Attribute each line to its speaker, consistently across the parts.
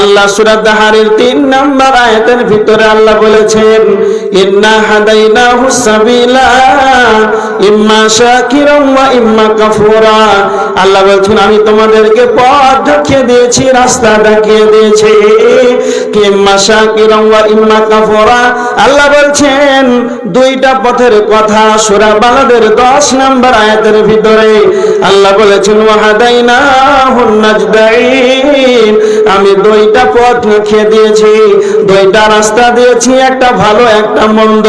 Speaker 1: আল্লাহ সূরা দাহারের 3 নম্বর আয়াতের ভিতরে আল্লাহ বলেছেন ইন্না হাদাইনাহুস সাবিলা ইম্মা শাকিরান ওয়া ইম্মা কাফুরা। আল্লাহ বলছেন আমি তোমাদেরকে পথ দেখিয়ে দিয়েছি, রাস্তা দেখিয়ে দিয়েছি। ইম্মা শাকিরান ওয়া ইম্মা কাফুরা। আল্লাহ বলছেন দুইটা পথের কথা সূরা বালাদের 10 নম্বর আয়াতের ভিতরে আল্লাহ বলেছেন ওয়া হাদাইনাহুন নাজদাইন। আমি দুইটা পথ দেখিয়ে দিয়েছি, দুইটা রাস্তা দিয়েছি, একটা ভালো একটা মন্দ।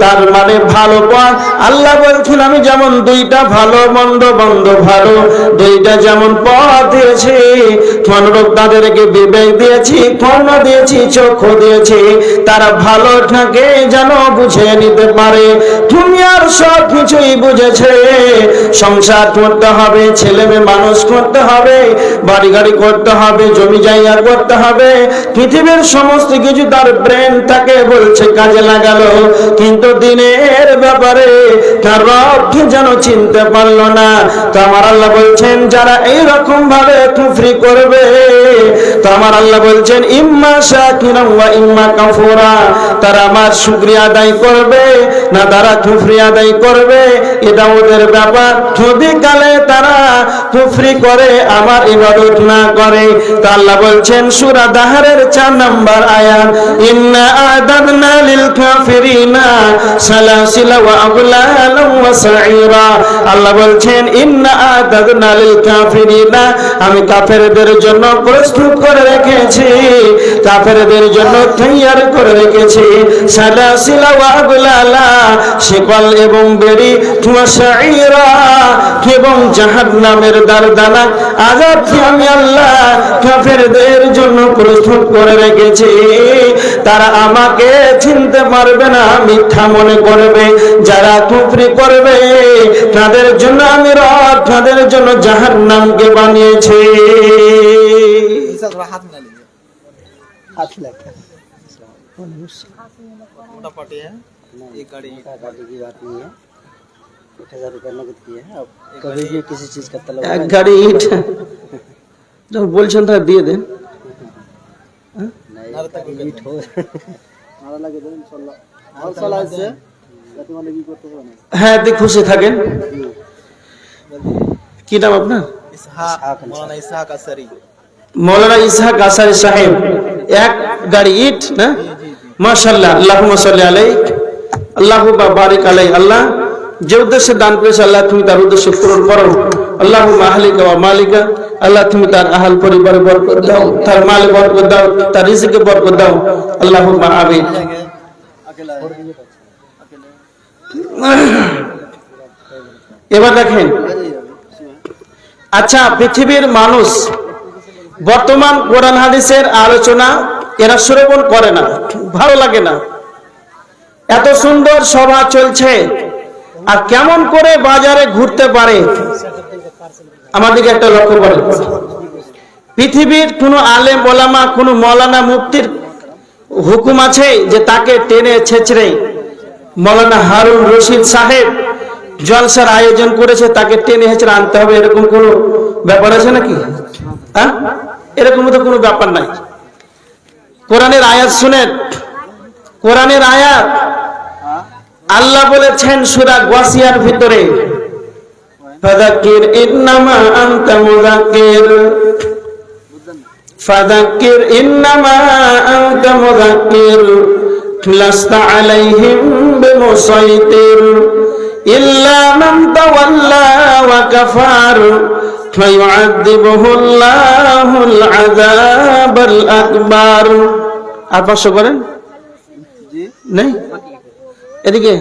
Speaker 1: তার মানে ভালো পথ আল্লাহ বলছেন আমি যেমন দুইটা ভালো মন্দ মন্দ ভালো দুইটা যেমন পথ দিয়েছি, অনুরূপ তাদেরকে বিবেক দিয়েছি, কর্ণ দিয়েছি, চক্ষু দিয়েছি, তারা ভালোটাকে যেন বুঝে নিতে পারে। দুনিয়ার সব কিছুই বুঝেছে, সংসার করতে হবে, ছেলে মেয়ে মানুষ করতে হবে, বাড়ি গাড়ি করতে হবে, জমি জায়গা করতে হবে, পৃথিবীর সমস্ত কিছু তার ব্রেন তাকে বলছে কাজে লাগালো, কিন্তু দিনের ব্যাপারে তার রবকে যেন চিনতে পারলো না। তো আমার আল্লাহ বলছেন যারা এইরকম ভাবে কুফরি করবে, তো আমার আল্লাহ বলছেন ইম্মা শাকিরান ওয়া ইম্মা কাফুরা। তারা আমার শুকরিয়া আদায় করবে না তারা কুফরি আদায় করবে, এটা ওদের ব্যাপার। যদি কালে তারা কুফরি করে আমার ইবাদত না করে, তো আল্লাহ বলছেন সূরা দাহারের 4 নম্বর আয়াত ইন্না আ'তাদনা লিল কাফিরিনা সালাসিলা ওয়া আগলালান ওয়া সাঈরা। আল্লাহ বলছেন ইন্না আ'তাদনা লিল কাফিরিনা, আমি কাফেরদের জন্য প্রস্তুত করে রেখেছি, কাফেরদের জন্য তৈয়ার করে রেখেছি সালাসিলা ওয়া আগলালা, শিকল এবং বেড়ি, ওয়া সাঈরা এবং জাহান্নামের দারদানা আযাব আমি আল্লাহ কাফেরদের জন্য প্রস্তুত করে রেখেছি। তারা আমাকে চিনতে পারবে না, মিথ্যা মনে করবে। যারা কুফরি করবে তাদের জন্য আমি রব তাদের জন্য জাহান্নামকে বানিয়েছি। এক গাড়ি ইট যখন বলছেন তা দিয়ে দেন। হ্যাঁ খুশি থাকেন। কি নাম আপনার? মৌলানা ইসহাক আসারি সাহেব। এক গাড়ি ইট না, মাশাআল্লাহ, আল্লাহুম্মা সাল্লি আলাইহি আল্লাহুম্মা বারিক আলাইহি। আল্লাহ যে উদ্দেশ্যে দান করেছে আল্লাহ তুমি তার উদ্দেশ্য পূরণ করো। আল্লাহুম্মা আহলিকা ওয়া মালিকা, আল্লাহ তুমি তার আহল পরিবারে বরকত দাও, তার মালে বরকত দাও, তার রিজিকে বরকত দাও। আল্লাহুম্মা আমিন। এবার দেখেন, আচ্ছা পৃথিবীর মানুষ বর্তমান কোরআন হাদিসের আলোচনা এরা শ্রবণ করে না, ভালো লাগে না। এত সুন্দর সভা চলছে, আর কেমন করে বাজারে ঘুরতে পারে আমাদেরকে একটা লক্ষ্য করে। পৃথিবীর কোন আলেম ওলামা, কোন মৌলানা মুফতির হুকুম আছে যে তাকে টেনে ছেঁচড়ে মৌলানা হারুন রশিদ সাহেব জলসার আয়োজন করেছে তাকে টেনে হেঁচড়ে আনতে হবে, এরকম কোন ব্যাপার আছে নাকি? হ্যাঁ, এরকম তো কোনো ব্যাপার নাই। কোরআনের আয়াত শুনেন, কোরআনের আয়াত আল্লাহ বলেছেন সূরা গাসিয়ার ভিতরে ফাযাক্কির ইন্নামা আনতা মুযাক্কির, ফাযাক্কির ইন্নামা আনতা মুযাক্কির লাস্তা আলাইহিম বিমুসাইতির ইল্লা মান তাওয়াল্লা ওয়া কাফার ফায়ুআযিবুহুল্লাহুল আযাবাল আকবার। আর পাঁচশো করেন নেই? এদিকে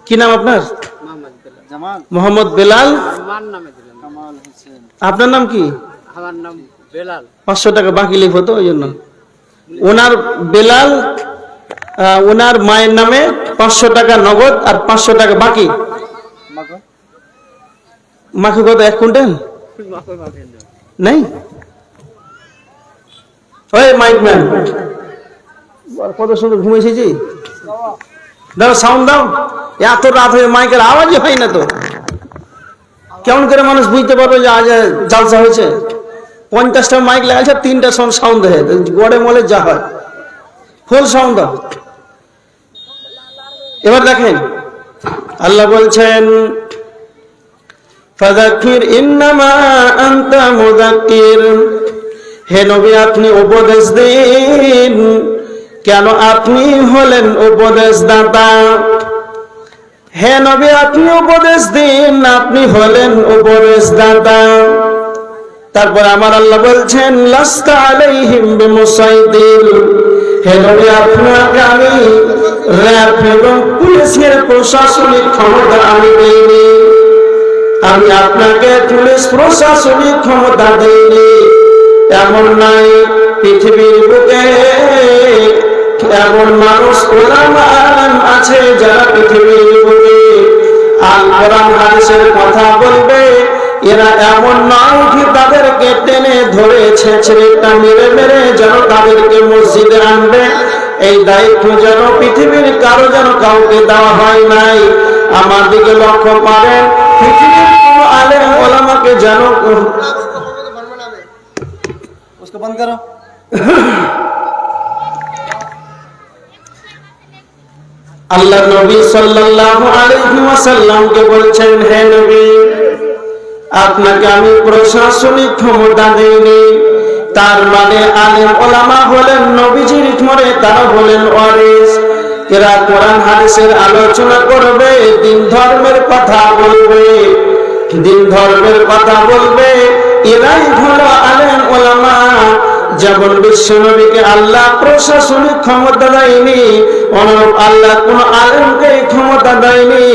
Speaker 1: কি নাম আপনার? মোহাম্মদ বেলাল। আপনার নাম কি?
Speaker 2: আমার নাম বেলাল।
Speaker 1: 500 টাকা বাকি লিখো তো, ওই জন্য ওনার বেলাল, ওনার মায়ের নামে 500 টাকা নগদ আর 500 টাকা বাকি। মাকে কত? 1 কুইন্টাল নেই? ওই মাইক ম্যান, কত সুন্দর ঘুমিয়েছি। দাও সাউন্ড দাও। এত রাত হয়ে মাইকের আওয়াজই হয় না, তো কেমন করে মানুষ বুঝতে পারবে যে আজ জালসা হয়েছে? 50টা মাইক লাগাইছে, 3টা সাউন্ড দেয়, গড়ে মলে যা হয় ফুল সাউন্ড। এবার দেখেন আল্লাহ বলছেন ফাযাক্কির ইন্নামা আনতা মুযাক্কির, হে নবী আপনি উপদেশ দিন, কেন আপনি হলেন উপদেশদাতা। হে নবী আপনি উপদেশ দিন, আপনি হলেন উপদেশদাতা। তারপর আমার আল্লাহ বলছেন লাস্তা আলাইহিম বিমুসাইতির, হে নবী আপনাকে আমি র‍্যাব এবং পুলিশের প্রশাসনিক ক্ষমতা আমি দেইনি, আমি আপনাকে পুলিশ প্রশাসনিক ক্ষমতা দেইনি। এমন নাই পৃথিবীর বুকে এমন মানুষ ওলামা আছে যারা পৃথিবীর বুকে আল কোরআন হাদিসের কথা বলবে, এরা এমন নয় কি তাদেরকে টেনে ধরে ছেঁচড়ে মেরে মেরে যেন তাদেরকে মসজিদে আনবে, এই দায়িত্ব যেন পৃথিবীর কারো যেন কাউকে দেওয়া হয় নাই। আমার দিকে লক্ষ্য করেন, পৃথিবীর কোন আলেম ওলামাকে যেন আল্লাহ নবী সাল্লাল্লাহু আলাইহি ওয়াসাল্লামকে বলছেন হে নবী আপনাকে আমি প্রশাসনিক ক্ষমতা দেইনি। তার মানে আলেম ওলামা হলেন নবীজির পরে তারা হলেন ওয়ারিস, এরা কোরআন হাদিসের আলোচনা করবে, দিন ধর্মের কথা বলবে, দিন ধর্মের কথা বলবে, এরাই হলো আলেম ওলামা। যেমন বিশ্ব নবীকে আল্লাহ প্রশাসনিক ক্ষমতা দেয়নি, অনুরূপ আল্লাহ কোন আলেমকে ক্ষমতা দেয়নি।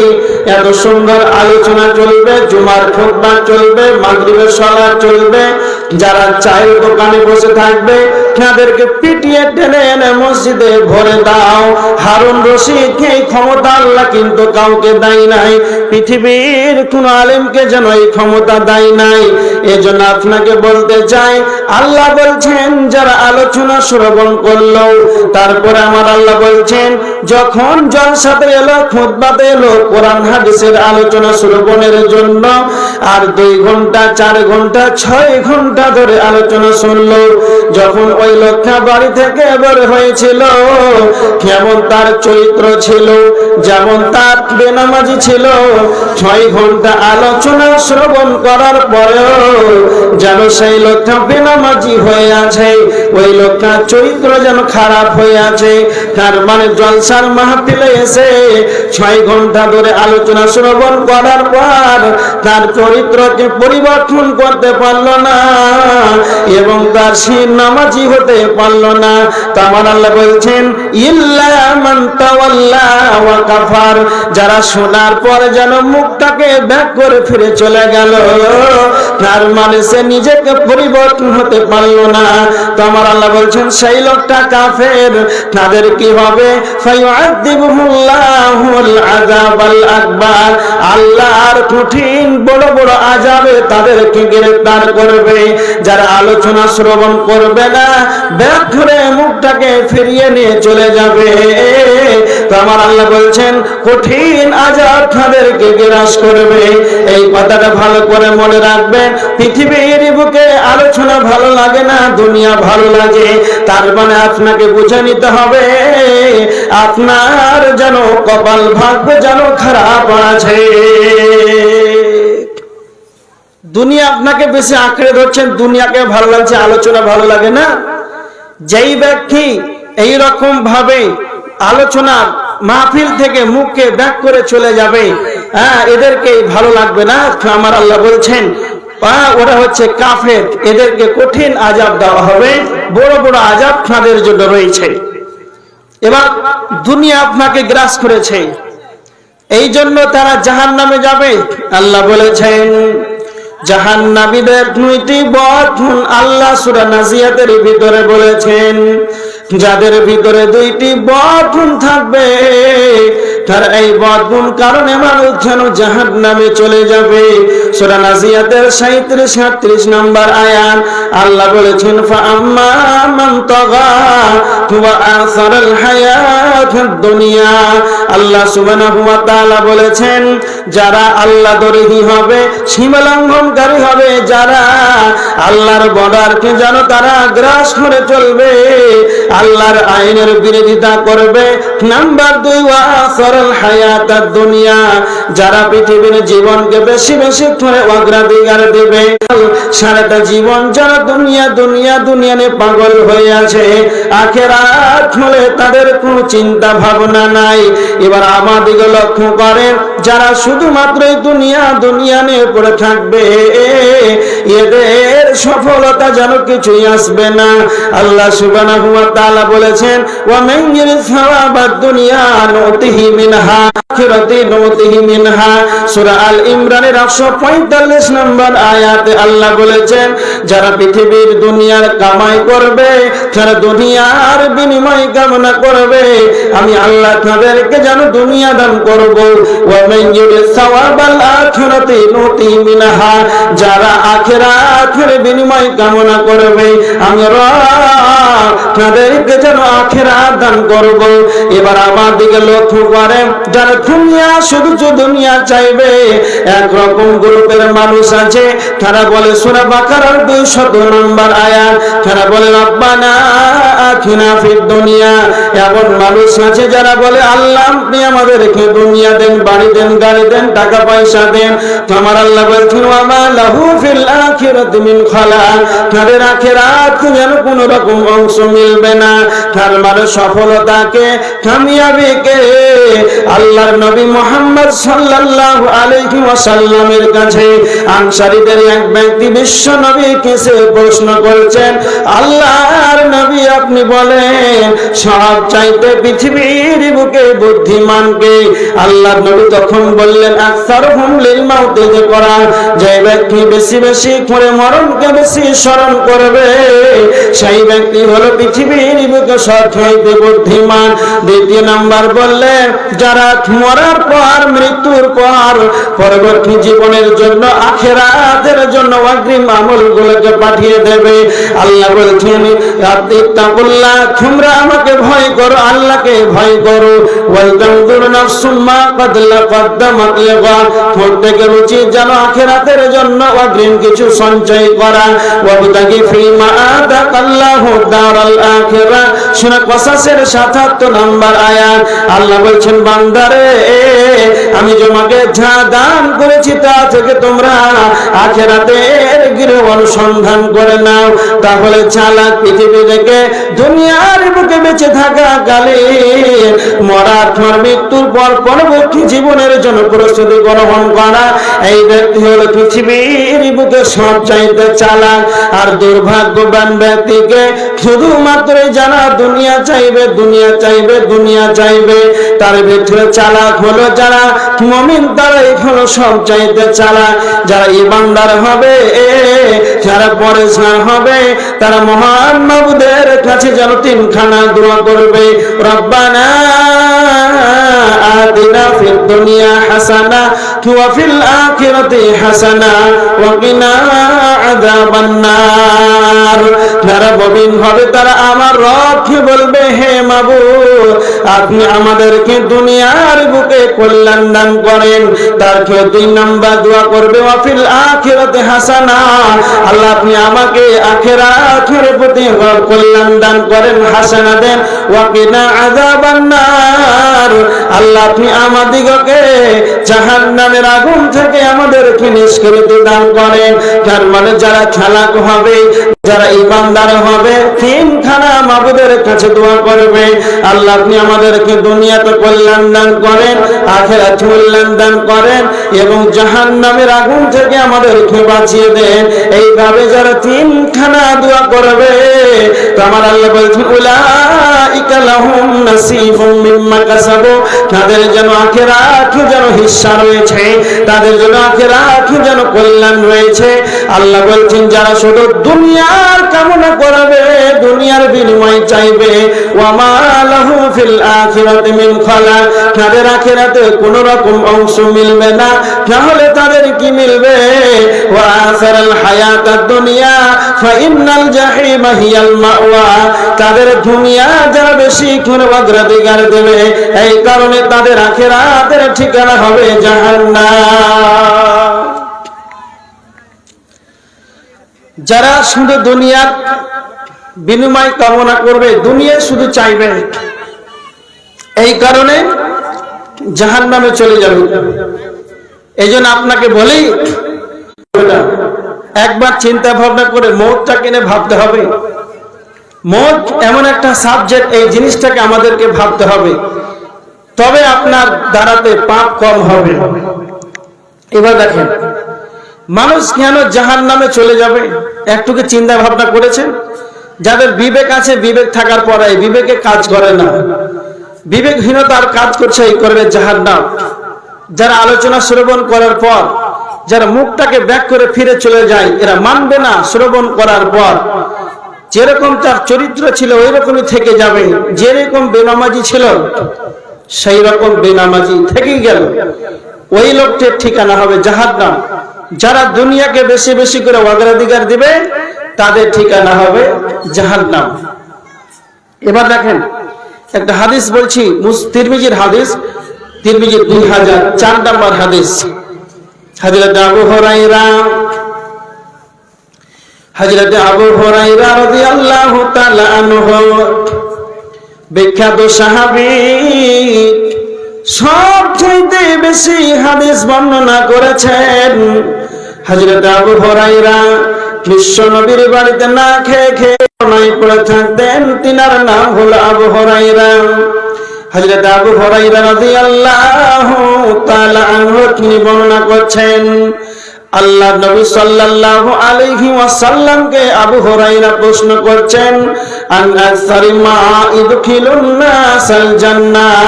Speaker 1: এত সুন্দর আলোচনা চলবে, জুমার খুতবা চলবে, মাগরিবের সালাত চলবে, যারা চায়ের দোকানে বসে থাকবে তাদেরকে পিটিয়ে টেনে এনে মসজিদে ভরে দাও। হারুন রশিদকে এই ক্ষমতা আল্লাহ কিন্তু কাউকে দেয় নাই, পৃথিবীর কোন আলেমকে যেন এই ক্ষমতা দেয় নাই। এজন্য আপনাকে বলতে চাই আল্লাহ বলছেন যারা আলোচনা শ্রবণ করলো, তারপরে আমার আল্লাহ বলছেন যখন জলসাতে এলো, খুতবাতে এলো, কোরআন হাদিসের আলোচনা শ্রবণের জন্য, আর 2 ঘন্টা 4 ঘন্টা 6 ঘন্টা ধরে আলোচনা শুনলো, যখন ওই লোকটা বাড়ি থেকে বের হয়েছিল কেমন তার চরিত্র ছিল, যেমন তার বেনামাজি ছিল, 6 ঘন্টা আলোচনা শ্রবণ করার পরেও যেন সেই লোকটা বেনামাজি হয়ে আছে, ওই লোকটার চরিত্র যেন খারাপ হয়ে আছে। তার মানে জলসার মাহফিলে এসে 6 ঘন্টা ধরে আলোচনা শ্রবণ করার পর তার চরিত্রকে পরিবর্তন করতে পারলো না এবং তার সে নামাজি হতে পারলো না। তো আমার আল্লাহ বলছেন ইল্লা মান তাওয়াল্লা ওয়া কাফার, যারা শোনার পরে যেন মুখটাকে ব্যাক করে ফিরে চলে গেল, তার মানে সে নিজেকে পরিবর্তন হতে পারলো না। তো আমার আল্লাহ বলছেন সেই লোকটা কাফের, তাদের কি হবে ফায়ুআযিবুহুল্লাহুল আযাবাল আকবার, আল্লাহর কঠিন বড় বড় আযাবে তাদেরকে গ্রেফতার করবে। যারা আলোচনা শ্রবণ করবে না, ব্যাক ধরে মুখটাকে ফিরিয়ে নিয়ে চলে যাবে, তো আমার আল্লাহ বলছেন কঠিন আযাব তাদেরকে গ্রাস করবে। এই কথাটা ভালো করে মনে রাখবেন, পৃথিবীর বুকে আলোচনা ভালো লাগে না, দুনিয়া ভালো লাগে। তার মানে আপনাকে বুঝে নিতে হবে আপনার যেন কপাল ভাগ্য যেন খারাপ আছে। দুনিয়া আপনাকে বেশি আঁকড়ে ধরছেন, দুনিয়াকে ভালো লাগছে, আলোচনা ভালো লাগে না। যেই ব্যক্তি এই রকম ভাবে আলোচনা মাহফিল থেকে মুখকে ব্যাক করে চলে যাবে, এদেরকে ভালো লাগবে না। আমার আল্লাহ বলছেন ওরা হচ্ছে কাফের, এদেরকে কঠিন আযাব দেওয়া হবে, বড় বড় আযাব তাদের জন্য রয়েছে। এবার দুনিয়া আপনাকে গ্রাস করেছে, এই জন্য তারা জাহান্নামে যাবে। আল্লাহ বলেছেন জাহান্নামীদের 2টি বর্ণ আল্লাহ সূরা নাজিয়াতের ভিতরে বলেছেন, যাদের ভিতরে 2টি বর্ণ থাকবে তার এই বদগুণ কারণে মানুষ যেন জাহান্নামে চলে যাবে। সূরা নাজিয়াতের 37-38 নম্বর আয়াত আল্লাহ বলেছেন ফাআম্মা মান তাগা ওয়া আসারাল হায়াতাদ দুনিয়া। আল্লাহ সুবহানাহু ওয়া তাআলা বলেছেন যারা আল্লাহ দরদি হবে, সীমা লঙ্ঘনকারী হবে, যারা আল্লাহর বর্ডারকে যেন তারা গ্রাস করে চলবে, আল্লাহর আইনের বিরোধিতা করবে। নাম্বার 2 ওয়া আসারাল হায়াতাদ দুনিয়া, যারা পৃথিবীর জীবনকে বেশি বেশি করে অগ্রাধিকার দেবে, সারাটা জীবন যারা দুনিয়া দুনিয়া দুনিয়া নিয়ে পাগল হয়ে আছে, আখিরাত হলে তাদের কোনো চিন্তা ভাবনা নাই। এবার আমাদেরকে লক্ষ্য করেন যারা শুধুমাত্র দুনিয়া দুনিয়া নিয়ে পড়ে থাকবে, এদের সফলতা যেন কিছুই আসবে না। আল্লাহ সুবহানাহু ওয়া তাআলা বলেছেন ওয়া মান ইউরিদ সাওয়াবাদ দুনিয়া নুতিহি মিনহা আখিরাতি নুতিহি মিনহা। সূরা আল ইমরানের 145 নম্বর আয়াতে আল্লাহ বলেছেন যারা পৃথিবীর দুনিয়ার কামাই করবে, যারা দুনিয়ার বিনিময় কামনা করবে, আমি আল্লাহ তাদেরকে যেন দুনিয়া দান করব। ওয়া মান ইউরিদ সাওয়াবাল আখিরাতি নুতিহি মিনহা, যারা আখিরাতের বিনিময় কামনা করবে, আমি রব তাদেরকে যেন আখিরাত দান করব। এবার আমার দিকে লক্ষ্য করেন যারা দুনিয়া শুধু দুনিয়া চাইবে, একরকম গ্রুপের মানুষ আছে, তারা বলে সূরা বাকারার 200 নম্বর আয়াত, তারা বলে রব্বানা আতিনা ফিদ দুনিয়া। এমন মানুষ আছে যারা বলে আল্লাহ আপনি আমাদেরকে দুনিয়া দেন, বাড়ি দেন, গাড়ি দেন, টাকা পয়সা দেন। তোমার আল্লাহ বলছেন ওয়া মা লাহু ফিল আখিরাতি মিন খালাক, তাদের আখিরাত যেন কোনো রকম অংশ মিলবে না। তার মানে সফলতাকে, কামিয়াবিকে আল্লাহর নবী মুহাম্মদ সাল্লাল্লাহু আলাইহি ওয়াসাল্লামের কাছে আনসারীদের এক ব্যক্তি বিশ্ব নবীকে সে প্রশ্ন করেছেন, আল্লাহর নবী আপনি বলেন সব চাইতে পৃথিবীর বুকে বুদ্ধিমানকে? আল্লাহর নবী তখন বললেন আকসারুহুম লিল মাউতি যিকরা, যে ব্যক্তি বেশি বেশি করে মরণকে বেশি স্মরণ করবে সেই ব্যক্তি হলো পৃথিবীর বুকে সবচেয়ে বুদ্ধিমান। দ্বিতীয় নাম্বার বললেন যারা মরার পর, মৃত্যুর পর পরবর্তী জীবনের জন্য, আখিরাতের জন্য অগ্রিম আমলগুলোকে পাঠিয়ে দেবে। আল্লাহ বলছেন আত্তাকুল্লাহ, তোমরা আমাকে ভয় করো, আল্লাহকে ভয় করো। ওয়াল তানজুর নাফসুম মা কদ্দামাত লিগাদ, প্রত্যেকের উচিত যেন আখিরাতের জন্য অগ্রিম কিছু সঞ্চয় করা। ওয়াবতাগি ফিমা আতাকাল্লাহু দারাল আখিরা, সূরা কসাসের 77 নম্বর আয়াত আল্লাহ বলছেন বান্দারে আমি তোমাকে যা দান করেছি তা থেকে তোমরা আখিরাতের গৃহ অনুসন্ধান করে নাও। তাহলে চালাক পৃথিবী থেকে দুনিয়ার বুকে বেঁচে থাকা কালে মরার পর, মৃত্যুর পর পরবর্তী জীবনের জন্য প্রস্তুতি গ্রহণ করা, এই ব্যক্তি হলো পৃথিবীর বুকে সব চাইতে চালাক। আর দুর্ভাগ্যবান ব্যক্তিকে শুধুমাত্র যারা দুনিয়া চাইবে, দুনিয়া চাইবে, দুনিয়া চাইবে, তার ভিতরে চালাক হলো যারা মুমিন, তারাই হলো সব চাইতে চালাক। যারা ঈমানদার হবে, যারা পরেশান হবে, তারা মহান মাবুদের কাছে যেন তিনখানা দোয়া করবে, রব্বানা আতিনা ফিদ দুনিয়া হাসানা ওয়া ফিল আখিরাতি হাসানা ওয়া কিনা আযাবান নার। যারা মুমিন হবে তারা আমার রবকে বলবে হে মাবুদ আপনি আমাদেরকে দুনিয়ার বুকে কল্যাণ দান করেন। তারপরে 2 নাম্বার দোয়া করবে ওয়া ফিল আখিরাতি হাসানা, আল্লাহ আপনি আমাকে আখিরাতের প্রতি কল্যাণ দান করেন, হাসানা দেন। ওয়া কিনা আযাবান নার, আল্লাহ আপনি আমাদিগকে জাহান্নামের আগুন থেকে আমাদেরকে নিষ্কৃতি দান করেন। তার মানে যারা চালাক হবে, যারা ঈমানদার হবে, তিনখানা মাবুদের কাছে দোয়া করবে, আল্লাহ আপনি আমাদেরকে দুনিয়াতে কল্যাণ দান করেন, আখিরাতে কল্যাণ দান করেন এবং জাহান্নামের আগুন থেকে আমাদেরকে বাঁচিয়ে দেন। এইভাবে যারা তিনখানা দোয়া করবে, তো আমার আল্লাহ বলছেন উলাইকা লাহুম নাসিবুম মিম্মা কাসাবু, তাদের যেন আখিরাতে যেন হিস্সা রয়েছে, তাদের জন্য আখিরাতে যেন কল্যাণ রয়েছে। আল্লাহ বলছেন যারা শুধু দুনিয়ার কামনা করবে, দুনিয়া দুনিয়ার বিনিময় চাইবে ওয়া মা লাহু ফিল আখিরাতি মিন খালাক তাদের আখিরাতে কোনো রকম অংশ মিলবে না তাহলে তাদের কি মিলবে ওয়া আসারাল হায়াতাদ দুনিয়া ফা ইন্নাল জাহিমা হিয়াল মাওয়া তাদের দুনিয়া যারা বেশি করে অগ্রাধিকার দেবে এই কারণে তাদের আখিরাতের ঠিকানা হবে জাহান্নাম। যারা শুধু দুনিয়ার বিনিময় কামনা করবে দুনিয়া শুধু চাইবে এই কারণে জাহান্নামে চলে যাবে। এইজন্য আপনাকে বলি একবার চিন্তা ভাবনা করে মওতটাকে নিয়ে ভাবতে হবে। মওত এমন একটা সাবজেক্ট এই জিনিসটাকে আমাদেরকে ভাবতে হবে তবে আপনার দ্বারাতে পাপ কম হবে। এবার দেখেন মানুষ কেন জাহান্নামে চলে যাবে একটু কি চিন্তা ভাবনা করেছেন? যাদের বিবেক আছে বিবেক থাকার পরে বিবেকে কাজ করে না বিবেকহীনতার কাজ করছে এই করবে জাহান্নাম। যারা আলোচনা শ্রবণ করার পর যারা মুখটাকে ব্যাক করে ফিরে চলে যায় এরা মানবে না শ্রবণ করার পর যেরকম তার চরিত্র ছিল ওই রকমই থেকে যাবে যেরকম বেনামাজি ছিল সেই রকম বেনামাজি থেকেই গেল ওই লোকটির ঠিকানা হবে জাহান্নাম। যারা দুনিয়াকে বেশি বেশি করে অগ্রাধিকার দিবে তাদের ঠিকানা হবে জাহান্নাম। এবার দেখেন একটা হাদিস বলছি তিরমিজির হাদিস তিরমিজি 2004 নম্বর হাদিস হযরত আবু হুরায়রা রাদিয়াল্লাহু তাআলা আনহু বিখ্যাত সাহাবী সবচেয়ে বেশি হাদিস বর্ণনা করেছেন হযরত আবু হুরায়রা বিশ্ব নবীর বাড়িতে না খেয়ে খেয়ে নাই পড়ে থাকতেন তিনার নাম হলো আবু হুরায়রা। হযরত আবু হুরায়রা রাদিয়াল্লাহু তাআলা আনহু তিনি বর্ণনা করছেন আল্লাহ নবী সাল্লাল্লাহু আলাইহি ওয়াসাল্লামকে আবু হুরায়রা প্রশ্ন করছেন আন আকসারি মা ইদখিলুন নাসাল জান্নাহ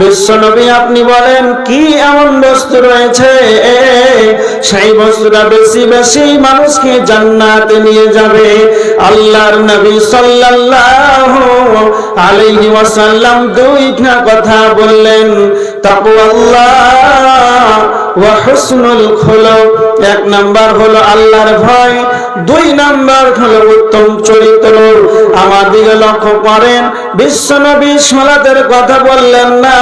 Speaker 1: বিশ্ব নবী আপনি বলেন কি এমন বস্তু রয়েছে সেই বস্তুটা বেশি বেশি মানুষকে জান্নাতে নিয়ে যাবে? আল্লাহর নবী সাল্লাল্লাহু আলাইহি ওয়াসাল্লাম দুইটা কথা বললেন তাকওয়াল্লাহ ওয়া হুসনুল খুলুক। এক নাম্বার হলো আল্লাহর ভয় দুই নাম্বার হলো উত্তম চরিত্র। আমার দিকে লক্ষ্য করেন বিশ্বনবী সালাতের কথা বললেন না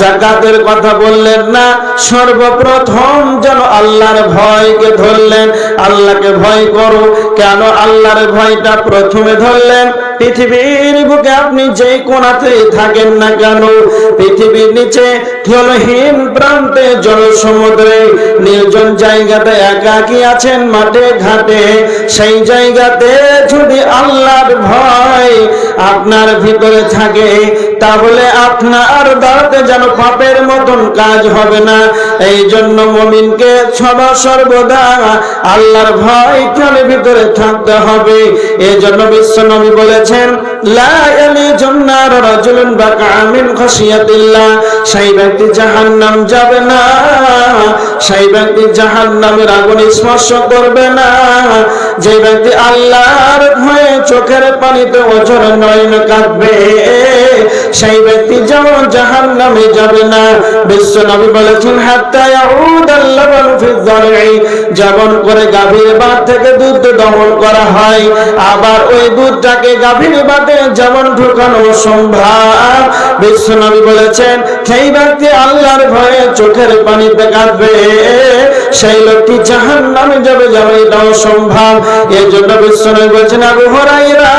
Speaker 1: যাকাতের কথা বললেন না সর্বপ্রথম যেন আল্লাহর ভয়কে ধরলেন আল্লাহকে ভয় করো। কেন আল্লাহর ভয়টা প্রথমে ধরলেন? পৃথিবীর বুকে আপনি যেই কোণাতে থাকেন না কেন পৃথিবীর নিচে জলহীন প্রান্তে জল সমুদ্রে নির্জন জায়গাতে একাকী আছেন মাঠে ঘাটে সেই জায়গাতে যদি আল্লাহর ভয় আপনার ভিতরে থাকে তাহলে আপনার দাঁড়াতে যেন পাপের মতন কাজ হবে না। এই জন্য মুমিনকে সদা সর্বদা আল্লাহর ভয় কানে ভিতরে থাকতে হবে। এই জন্য বিশ্বনবী বলেছেন লা ইয়ালিজুন নার রাজুলুন বাকা মিন খাশিয়াতিল্লাহ সেই ব্যক্তি জাহান্নাম যাবে না সেই ব্যক্তি জাহান্নামের আগুন স্পর্শ করবে না যে ব্যক্তি আল্লাহর ভয়ে চোখের পানিতে অঝর নয়ন কাঁদবে সেই ব্যক্তি যেমন জাহান্নামে যাবে না। বিশ্বনবী বলেছেন হাত্তা ইয়াউদাল লাবানু ফিদ দারই যেমন করে গাভীর বাট থেকে দুধ দহন করা হয় আবার ওই দুধটাকে গাভীর বাটে যেমন ঢোকানো সম্ভব বিশ্বনবী বলেছেন সেই ব্যক্তি আল্লাহর ভয়ে চোখের পানিতে কাঁদবে সেই লোকটি জাহান্নামে যাবে এটাও সম্ভব। এর জন্য বিশ্বনবী বলেছেন আবু হুরায়রা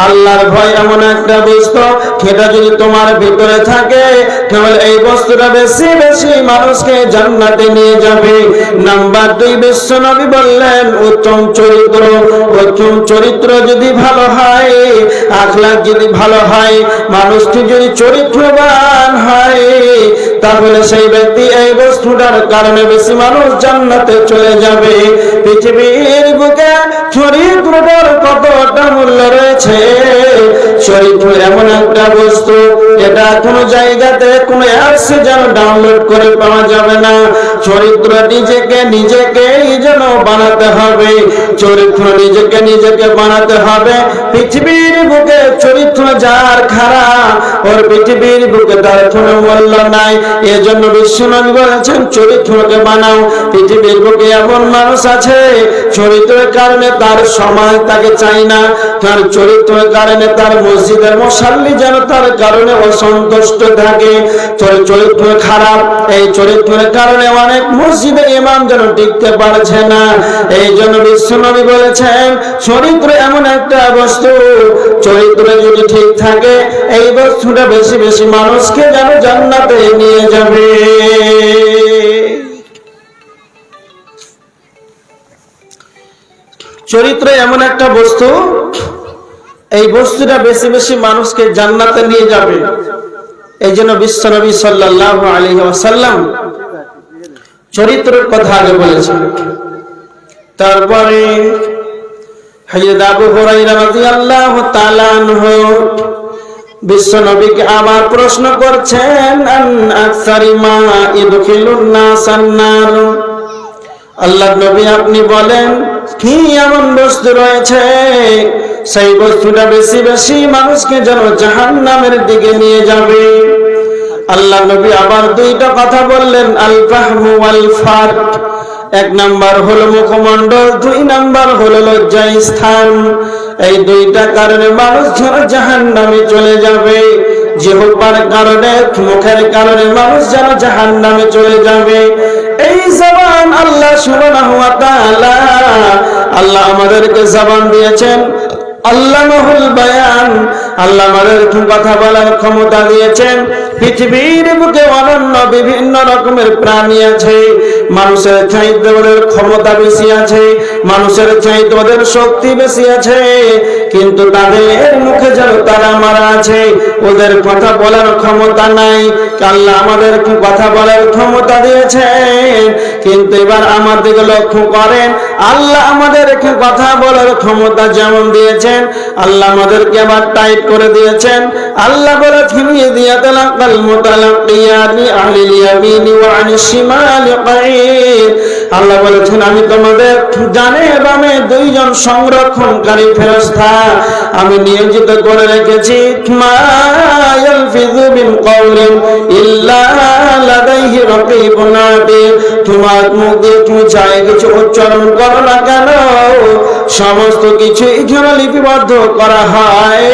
Speaker 1: আল্লাহর ভয় এমন একটা বস্তু সেটা যদি তোমার ভিতরে থাকে তাহলে এই বস্তুটা বেশি বেশি মানুষকে জান্নাতে নিয়ে যাবে। নাম্বার 2 বিশ্বনবী বললেন উত্তম চরিত্র। উত্তম চরিত্র যদি ভালো হয় আখলাক যদি ভালো হয় মানুষটি যদি চরিত্রবান হয় তাহলে সেই ব্যক্তি এই বস্তুটার কারণে বেশি মানুষ জান্নাতে চলে যাবে। পৃথিবীর বুকে চরিত্রটার কতটা মূল্য রয়েছে। চরিত্র এমন একটা বস্তু এটা কোনো জায়গাতে কোনো অ্যাপসে যেন ডাউনলোড করে পাওয়া যাবে না। চরিত্র নিজেকেই যেন বানাতে হবে, চরিত্র নিজেকে বানাতে হবে। পৃথিবীর বুকে চরিত্র যার খারাপ, ওর পৃথিবীর বুকে তার কোনো মূল্য নাই। এজন্য বিশ্বনবী বলেছেন চরিত্রকে বানাও। পৃথিবীর বুকে এমন মানুষ আছে চরিত্রের কারণে তার সমাজ তাকে চাই না, তার চরিত্রের কারণে তার মসজিদের মুসাল্লি যেন তার কারণে অসন্তুষ্ট থাকে। চরিত্র খারাপ, এই চরিত্রের কারণে অনেক মসজিদে ইমাম যেন টিকতে পারছে না। এই জন্য বিশ্বনবী বলেছেন চরিত্র এমন একটা বস্তু, চরিত্র যদি ঠিক থাকে এই বস্তুটা বেশি বেশি মানুষকে যেন জান্নাতে নিয়ে যাবে। চরিত্র এমন একটা বস্তু, এই বস্তুটা বেশি বেশি মানুষকে জান্নাতে নিয়ে যাবে। এই জন্য বিশ্বনবী সাল্লাল্লাহু আলাইহি ওয়াসাল্লাম চরিত্রের কথা আগে বলেছেন। তারপরে হযরত আবু হুরায়রা রাদিয়াল্লাহু তাআলা আনহু বিশ্বনবীকে আবার প্রশ্ন করছেন, আন আকসারি মা ইদখিলুন নাসান নার। আল্লাহর নবী আপনি বলেন কি এমন বস্তু রয়েছে সেই বস্তুটা বেশি বেশি মানুষকে যেন জাহান্নামের দিকে নিয়ে যাবে। আল্লাহ নবী আবার দুইটা কথা বললেন, আল ফাহমু ওয়াল ফারক। এক নাম্বার হলো মুখমণ্ডল, দুই নাম্বার হলো লজ্জা স্থান। এই দুইটা কারণে মানুষ যেন জাহান্নামে চলে যাবে। জিহ্বার কারণে, মুখের কারণে মানুষ যেন জাহান্নামে চলে যাবে। এই জবান আল্লাহ সুবহানাহু ওয়া তাআলা, আল্লাহ আমাদেরকে জবান দিয়েছেন, আল্লামাহুল বায়ান, আল্লাহ আমাদেরকে কথা বলার ক্ষমতা দিয়েছেন। পৃথিবীর বুকে অনন্য বিভিন্ন রকমের প্রাণী আছে, মানুষের চাইতে ওদের ক্ষমতা বেশি আছে, মানুষের চাইতে ওদের শক্তি বেশি আছে, কিন্তু তাদের মুখে যেন তারা মারা আছে, ওদের কথা বলার ক্ষমতা নাই। আল্লাহ আমাদেরকে কথা বলার ক্ষমতা দিয়েছেন, কিন্তু এবার আমার দিকে লক্ষ্য করেন, আল্লাহ আমাদেরকে কথা বলার ক্ষমতা যেমন দিয়েছেন, আল্লাহ আমাদেরকে আবার টাইট করে দিয়েছেন। আল্লাহ বলে থিমিয়ে দিয়ে তালাক্কাল মুতালাক্কিয়ানি আনিল ইয়ামিনি ওয়া আনিশ শিমালি কাঈদ। আল্লাহ বলেছেন আমি তোমাদের ডানে বামে দুইজন সংরক্ষণকারী ফেরেশতা আমি নিয়োজিত করে রেখেছি। মা ইয়ালফিযু মিন কাওলিন ইল্লা লাদাইহি রাকীবুন আতীদ। তোমার মুখ দিয়ে তুমি চাই কিছু উচ্চারণ করো না কেন, সমস্ত কিছু এখানে লিপিবদ্ধ করা হয়।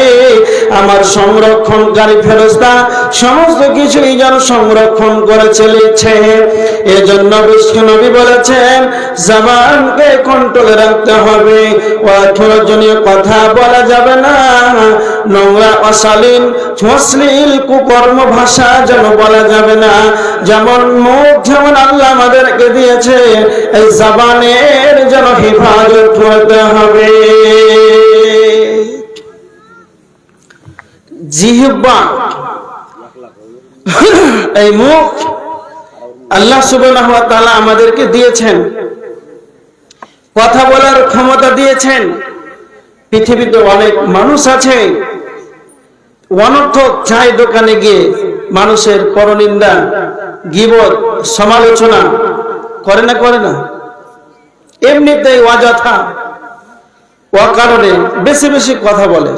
Speaker 1: আমার সংরক্ষণকারী ফেরেশতা সমস্ত কিছুই যেন সংরক্ষণ করে চলেছে। এজন্য বিশ্বনবী বলেছেন জবানকে কন্ট্রোলে রাখতে হবে, অর্থজনীয় কথা বলা যাবে না, নোংরা অশালীন অশ্লীল কুকর্ম ভাষা যেন বলা যাবে না। যেমন মুখ যেমন আল্লাহ আমাদেরকে দিয়েছে, এই জবানের যেন হেফাজত করতে হবে। জিহ্বা, এই মুখ আল্লাহ সুবহানাহু ওয়া তাআলা আমাদেরকে দিয়েছেন, কথা বলার ক্ষমতা দিয়েছেন। পৃথিবীতে অনেক মানুষ আছে অনর্থক চায় দোকানে গিয়ে মানুষের পরনিন্দা, গীবত, সমালোচনা করে না, করে না? এমনিতেই অযথা অকারণে বেশি বেশি কথা বলে,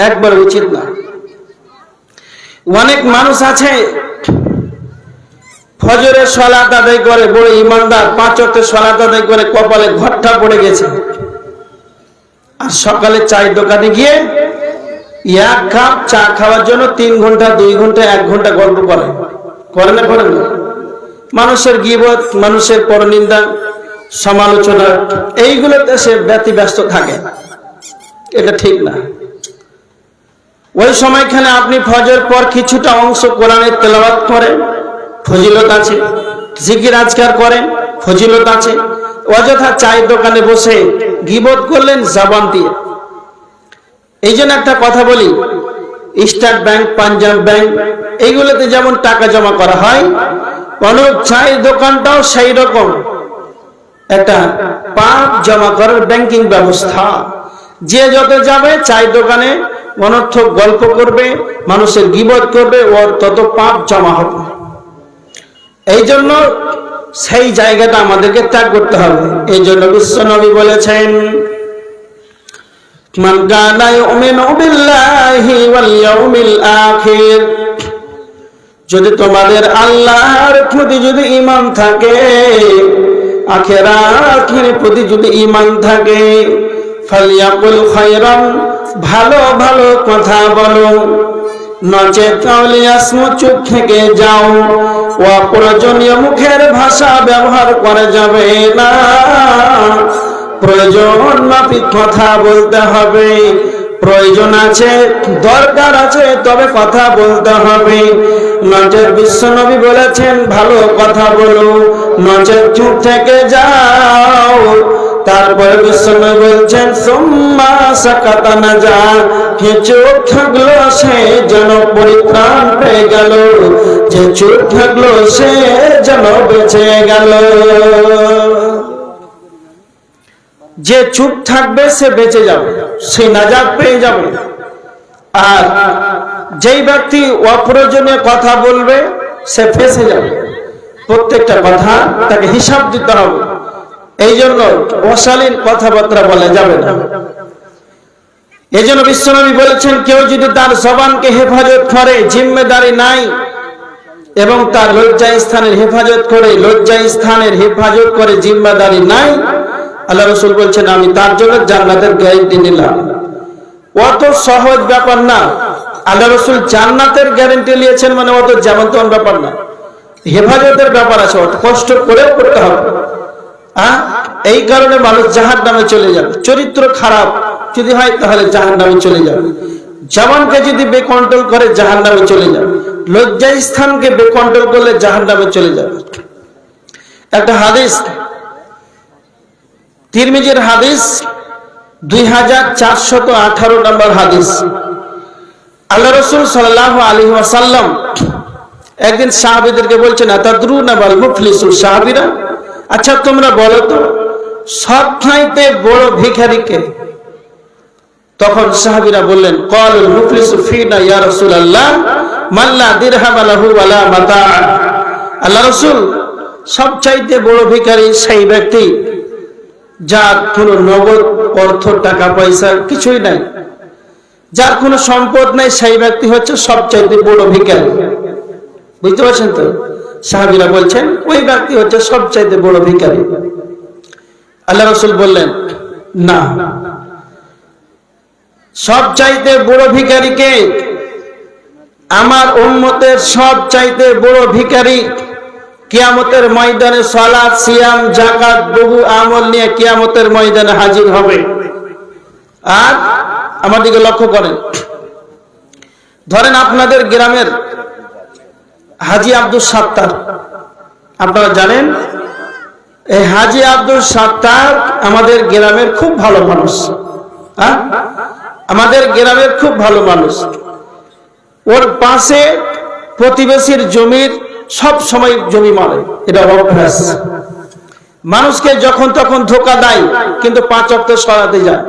Speaker 1: একবার উচিত না। অনেক মানুষ আছে ফজরের সালাত আদায় করে, বড় ইমানদার, 5 ওয়াক্তের সালাত আদায় করে, কপালে ঘট্টা পড়ে গেছে, আর সকালে চায়ের দোকানে গিয়ে এক কাপ চা খাওয়ার জন্য 3 ঘন্টা 2 ঘন্টা 1 ঘন্টা গল্প করে, করে না, করে না? মানুষের গীবত, মানুষের পরনিন্দা, সমালোচনা, এইগুলোতে সে ব্যতিব্যস্ত থাকে। এটা ঠিক না। ওই সময়খানে আপনি ফজর পর কিছুটা অংশ কোরআনের তেলাওয়াত করেন, ফজিলত আছে। জিকির আজকার করেন, ফজিলত আছে। অযথা চায়ের দোকানে বসে গীবত করলেন জবান দিয়ে। এই জন্য একটা কথা বলি, স্টেট ব্যাংক, পাঞ্জাব ব্যাংক, এইগুলোতে যেমন টাকা জমা করা হয়, অনেক চায়ের দোকানটাও সেই রকম একটা পাপ জমা করার ব্যাংকিং ব্যবস্থা। যে যত যাবে চায়ের দোকানে অনর্থক গল্প করবে, মানুষের গীবত করবে, ওর তত পাপ জমা হবে। এই জন্য সেই জায়গাটা আমাদেরকে ত্যাগ করতে হবে। এই জন্য বিশ্বনবী বলেছেন, মান কানা ইউমিনু বিল্লাহি ওয়াল ইয়াউমিল আখির, যদি তোমাদের আল্লাহর প্রতি যদি ঈমান থাকে, আখিরাতের প্রতি যদি ঈমান থাকে, ফালিয়াকুল খায়রান, ভালো ভালো কথা বলো, নচেত তাহলে চুপ থেকে যাও। অপ্রয়োজনীয় মুখের ভাষা ব্যবহার করা যাবে না, প্রয়োজন মাফিক কথা বলতে হবে। প্রয়োজন আছে, দরকার আছে, তবে কথা বলতে হবে। নচেত বিশ্বনবী বলেছেন ভালো কথা বলো, নচেত চুপ থেকে যাও। তারপরে বিশ্বনবী বলছেন সুম্মা সাকাতা নাজা, যে চুপ থাকলো সে যেন পরিত্রাণ পেয়ে গেল, যে চুপ থাকলো সে যেন বেঁচে গেল। যে চুপ থাকবে সে বেঁচে যাবে, সে নাজাত পেয়ে যাবে। আর যেই ব্যক্তি অপ্রয়োজনীয় কথা বলবে সে ফেঁসে যাবে। প্রত্যেকটা কথা তাকে হিসাব দিতে হবে। এই জন্য অশালীন কথাবার্তা বলা যাবে না। এই জন্য বিশ্বনবী বলেছেন, কেউ যদি তার জবানকে হেফাজত করে, জিম্মেদারি নাই, এবং তার লজ্জা স্থানের হেফাজত করে, লজ্জা স্থানের হেফাজত করে জিম্মেদারি নাই, আল্লাহ রাসূল বলছেন আমি তার জন্য জান্নাতের গ্যারান্টি নিলাম। অত সহজ ব্যাপার না। আল্লাহ রাসূল জান্নাতের গ্যারান্টি নিয়েছেন মানে অত যেমন তেমন ব্যাপার না, হেফাজতের ব্যাপার আছে, অত কষ্ট করে করতে হবে। এই কারণে মানুষ জাহান্নামে চলে যাবে। চরিত্র খারাপ যদি হয় তাহলে জাহান্নামে চলে যাবে। জবানকে যদি বেকন্ট্রোল করে জাহান্নামে চলে যাবে। লজ্জা স্থানকে বেকন্ট্রোল করলে জাহান্নামে চলে যাবে। একটা হাদিস, তিরমিজির হাদিস 2418 নম্বর হাদিস। আল্লাহ রাসূল সাল্লাল্লাহু আলাইহি ওয়াসাল্লাম একদিন সাহাবীদেরকে বলছেন, আতাদরুনা মাল মুফলিসু, সাহাবীরা আচ্ছা তোমরা বলো তো সবচাইতে বড় ভিখারি কে? তখন সাহাবীরা বললেন, ক্বালুল মুফলিসু ফিনা ইয়া রাসূলুল্লাহ মান লা দিরহাম লাহু ওয়ালা মাতা। আল্লাহ রাসূল, সবচাইতে বড় ভিখারি সেই ব্যক্তি যার কোনো নগদ অর্থ টাকা পয়সা কিছুই নাই, যার কোনো সম্পদ নাই, সেই ব্যক্তি হচ্ছে সবচাইতে বড় ভিখারি। বুঝতে পারছেন তো? সাহাবীরা বলছেন ওই ব্যক্তি হচ্ছে সবচাইতে বড় ভিখারি। আল্লাহ রাসূল বললেন না, সবচাইতে বড় ভিখারি কে? আমার উম্মতের সবচাইতে বড় ভিখারি কিয়ামতের ময়দানে সালাত, সিয়াম, যাকাত বহু আমল নিয়ে কিয়ামতের ময়দানে হাজির হবে। আর আমার দিকে লক্ষ্য করেন, ধরেন আপনাদের গ্রামের হাজী আব্দুল সাত্তার, আপনারা জানেন এই হাজী আব্দুল সাত্তার আমাদের গ্রামের খুব ভালো মানুষ। আমাদের গ্রামের খুব ভালো মানুষ। ওর পাশে প্রতিবেশীর জমির সব সময় জমি মারে, এটা অভ্যাস। মানুষকে যখন তখন ধোকা দেয়, কিন্তু 5 ওয়াক্ত সরাতে যায়।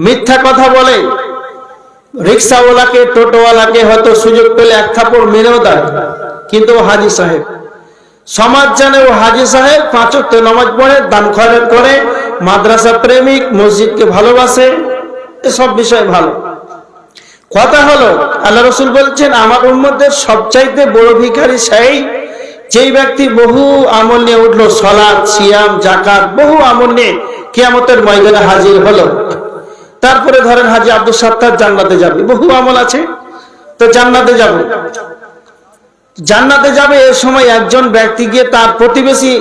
Speaker 1: মিথ্যা কথা বলে, রিক্সাওয়ালাকে, টোটোওয়ালাকে হয়তো সুযোগ পেলে এক থাপ্পড় মেরেও দেয়, কিন্তু হাজী সাহেব সমাজ জানে ও হাজী সাহেব 5 ওয়াক্ত নামাজ পড়ে, দান খয়রাত করে, মাদ্রাসা প্রেমিক, মসজিদকে ভালোবাসে, এসব বিষয় ভালো। কথা হলো আল্লাহ রাসূল বলছেন আমার উম্মতের সবচাইতে বড় ভিখারি সেই যেই ব্যক্তি বহু আমল নিয়ে উঠলো, সালাত, সিয়াম, যাকাত বহু আমল নিয়ে কিয়ামতের ময়দানে হাজির হলো। তারপরে ধরেন হাজী আব্দুল সাত্তার জান্নাতে যাবে, বহু আমল আছে, তো জান্নাতে যাবে। জান্নাতে যাবে এই সময় একজন ব্যক্তি গিয়ে তার প্রতিবেশী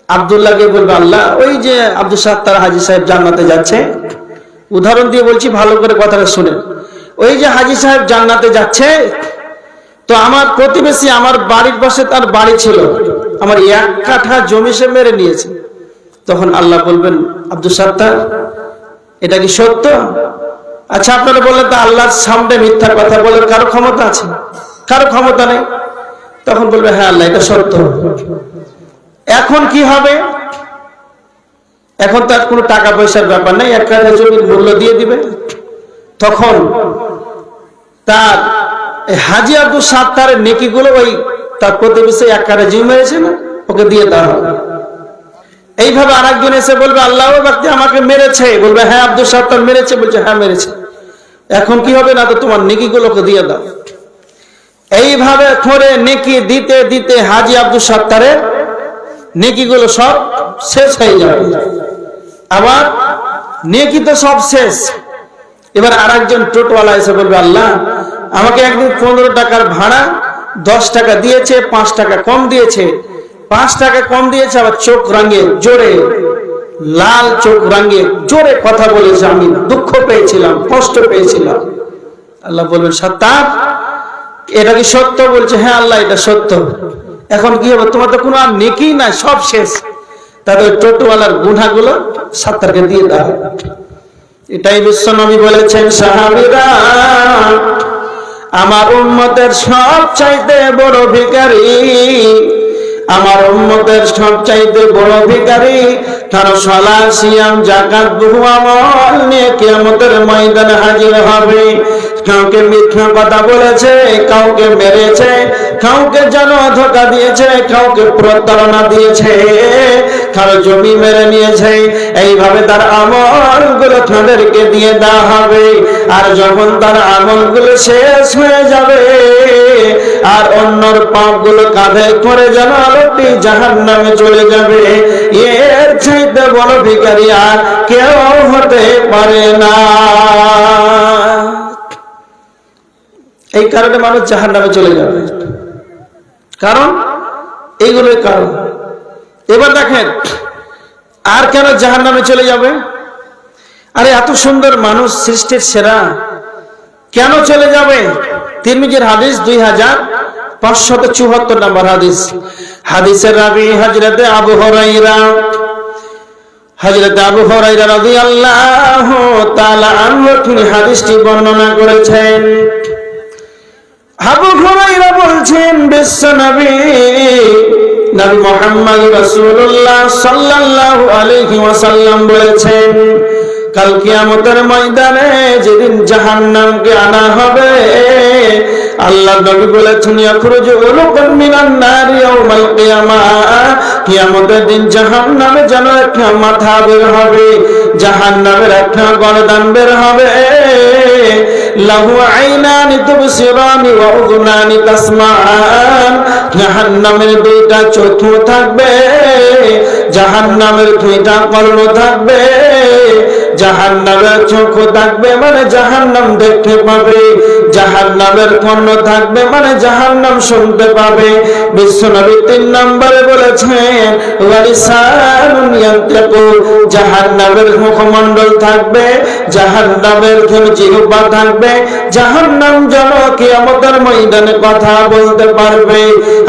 Speaker 1: আব্দুল্লাহকে বলবে, আল্লাহ ওই যে আব্দুল সাত্তার হাজী সাহেব জান্নাতে যাচ্ছে, উদাহরণ দিয়ে বলছি ভালো করে কথাটা শুনেন, ওই যে হাজী সাহেব জান্নাতে যাচ্ছে, তো আমার প্রতিবেশী আমার বাড়ির পাশে তার বাড়ি ছিল, আমার 1 কাঠা জমি সে মেরে নিয়েছে। তখন আল্লাহ বলবেন, আব্দুল সাত্তার এটা কি সত্য? আচ্ছা আপনারা বললেন তো আল্লাহর সামনে মিথ্যা কথা বলার কারো ক্ষমতা আছে? কারো ক্ষমতা নেই। তখন বলবে হ্যাঁ আল্লাহ এটা সত্য। এখন কি হবে? এখন তার কোনো টাকা পয়সার ব্যাপার নেই, 1 কাঠা জমির মূল্য দিয়ে দিবে। তখন তার হাজী আব্দুল সাত্তারের নেকিগুলো ওই তার প্রতিবেশী এক কারে জিম মেরেছে না, ওকে দিয়ে দেওয়া হবে। এইভাবে আরেকজন এসে বলবে আল্লাহ ব্যক্তি আমাকে মেরেছে, বলবে হ্যাঁ আব্দুল সাত্তার মেরেছে, বলছে হ্যাঁ মেরেছে। এখন কি হবে, না তো তোমার নেকিগুলোকে দিয়ে দাও। এইভাবে করে নেকি দিতে দিতে হাজী আব্দুল সাত্তারের নেকিগুলো সব শেষ হয়ে যাবে। আবার নেকি তো সব শেষ, এবার আরেকজন টোটোওয়ালা এসে বলবে আল্লাহ আমাকে একদিন 15 টাকার ভাড়া 10 টাকা দিয়েছে, 5 টাকা কম দিয়েছে, 5 টাকা কম দিয়েছে, আবার চোখ রাঙিয়ে জোরে লাল চোখ রাঙিয়ে জোরে কথা বলেছে, আমি দুঃখ পেয়েছিলাম, কষ্ট পেয়েছিলাম। আল্লাহ বলবেন সাত্তার এটা কি সত্য? বলছে হ্যাঁ আল্লাহ এটা সত্য। এখন কি হবে, তোমার তো কোনো আর নেকি নাই, সব শেষ। তাদের টোটোওয়ালার গুনাহগুলো সাত্তারকে দিয়ে দাও। এটাই বিশ্বনবী বলেছেন সাহাবীরা আমার উম্মতের সবচাইতে বড় ভিখারি, আমার উম্মতের সবচাইতে বড় ভিখারি কারণ সালাত সিয়াম যাকাত বহু আমল নিয়ে কিয়ামতের ময়দানে হাজির হবে। কাউকে মিথ্যা কথা বলেছে, কাউকে মেরেছে, কাউকে যেন ধোঁকা দিয়েছে, কাউকে প্রতারণা দিয়েছে, কারো জমি মেরে নিয়েছে। এইভাবে তার আমলগুলো তাদেরকে দিয়ে দেওয়া হবে। আর যখন তার আমলগুলো শেষ হয়ে যাবে আর অন্যর পাপগুলো কাঁধে করে যেন লোকটি জাহান্নামে চলে যাবে, এর চাইতে বড় ভিখারি আর কেউ হতে পারে না। এই কারণে মানুষ জাহান্নামে চলে যাবে, কারণ এইগুলোই কারণ। এবার দেখেন আর কেন জাহান্নামে চলে যাবে? আরে এত সুন্দর মানুষ, সৃষ্টির সেরা, কেন চলে যাবে? তিরমিজির হাদিস 2574 নম্বর হাদিস। হাদিসের রাবি হযরতে আবু হুরায়রা, হযরত আবু হুরায়রা রাদিয়াল্লাহু তাআলা আনহু তিনি হাদিসটি বর্ণনা করেছেন। আবু হুরায়রা বলছেন বিশ্বনবী নবী মুহাম্মদ রাসূলুল্লাহ সাল্লাল্লাহু আলাইহি ওয়াসাল্লাম বলেছেন কাল কিয়ামতের ময়দানে যেদিন জাহান্নামকে আনা হবে, আল্লাহ নবী বলেছেন ইয়াখরুজু উলুকুন মিনান নারি ইয়াউমাল কিয়ামাহ, কিয়ামতের দিন জাহান্নামে যেন একটা মাথা বের হবে, জাহান্নামের একটা গর্দান বের হবে। লাহু আইনানি তুবসিরানি ওয়া উযুনানি তাসমাআন, জাহান্নামের দুইটা চক্ষু থাকবে, জাহান্নামের দুইটা কর্ণ থাকবে, জাহান্নামের চক্ষু থাকবে মানে জাহান্নাম দেখতে পাবে, জাহান্নামের কর্ণ থাকবে মানে জাহান্নাম শুনতে পাবে। বিশ্বনবী 3 নম্বরে বলেছেন ওয়ালিসানুন ইয়ানতিকু, জাহান্নামের মুখমণ্ডল থাকবে, জাহান্নামের জিহ্বা থাকবে, জাহান্নাম যেন কিয়ামতের ময়দানে কথা বলতে পারবে।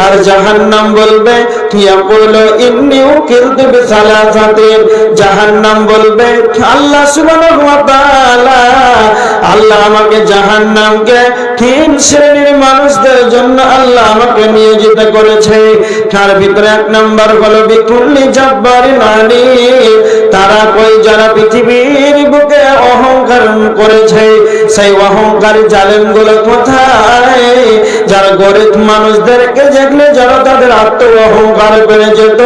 Speaker 1: আর জাহান্নাম বলবে ইয়াকুলু ইন্নী উকিলতু বিসালাসাতিন, জাহান্নাম বলবে আল্লাহ সুবহানাহু ওয়া তাআলা আল্লাহ আমাকে জাহান্নামকে 3 শ্রেণীর মানুষদের জন্য আল্লাহ আমাকে নিয়োজিত করেছে। তার ভিতরে 1 নম্বর হলো বিকুল্লি জাব্বারিন আনীত, তারা কই যারা পৃথিবীর বুকে অহংকার করেছে, সেই অহংকারী জালেমগুলো কোথায়? যারা গরিব মানুষদেরকে দেখলে যারা তাদের আত্ম অহংকার বেড়ে যেত,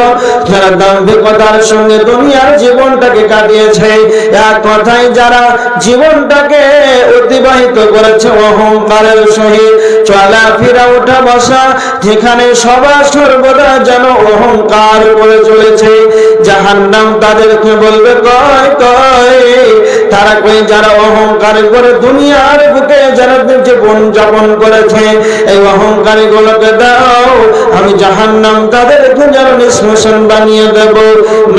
Speaker 1: যারা দাম্ভিকতার সঙ্গে দুনিয়ার জীবনটাকে কাটিয়েছে, এক কথায় যারা জীবনটাকে অতিবাহিত করেছে অহংকারের সহিত, চলাফেরা ওঠা বসা যেখানে সবার সর্বদা যেন অহংকার করে চলেছে, জাহান্নাম তাদেরকে বলবে কয় কয়, তারা কই যারা অহংকার করে দুনিয়ার বুকে যারা জীবন যাপন করেছে, এই অহংকারী গুলোকে দাও, আমি জাহান্নাম তাদেরকে যেন নিষ্কাশন বানিয়ে দেব।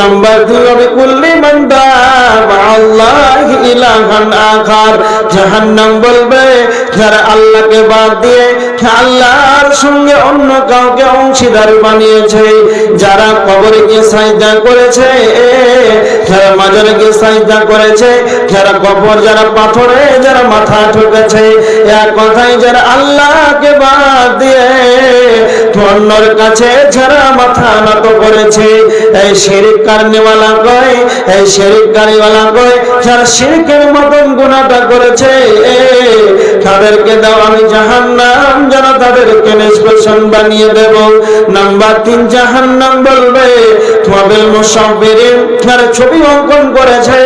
Speaker 1: নাম্বার 2 আমি কুল্লি মান্দা আল্লাহি ইলাহান আখার, জাহান্নাম বলবে যারা আল্লাহকে বাদ দিয়ে আল্লাহর সঙ্গে অন্য কাউকে অংশীদার বানিয়েছে, যারা কবরে গিয়ে সাজদা করেছে, যারা মাজারে গিয়ে সাজদা করেছে, যারা কবর, যারা পাথরে যারা মাথা ঠুকেছে, এক কথায় যারা আল্লাহকে বাদ দিয়ে অন্যর কাছে যারা মাথা নত করেছে, এই শিরক কারনেওয়ালা কয়, এই শিরক কারীওয়ালা কয় যারা শিরকের মতন গুনাহটা করেছে, তাদেরকে দাও আমি জাহান্নাম যেন তাদেরকে নিষ্পেষণ বানিয়ে দেব। নাম্বার 3, জাহান্নাম বলবে তোমাদের মুসাফিরিন, যারা ছবি অঙ্কন করেছে,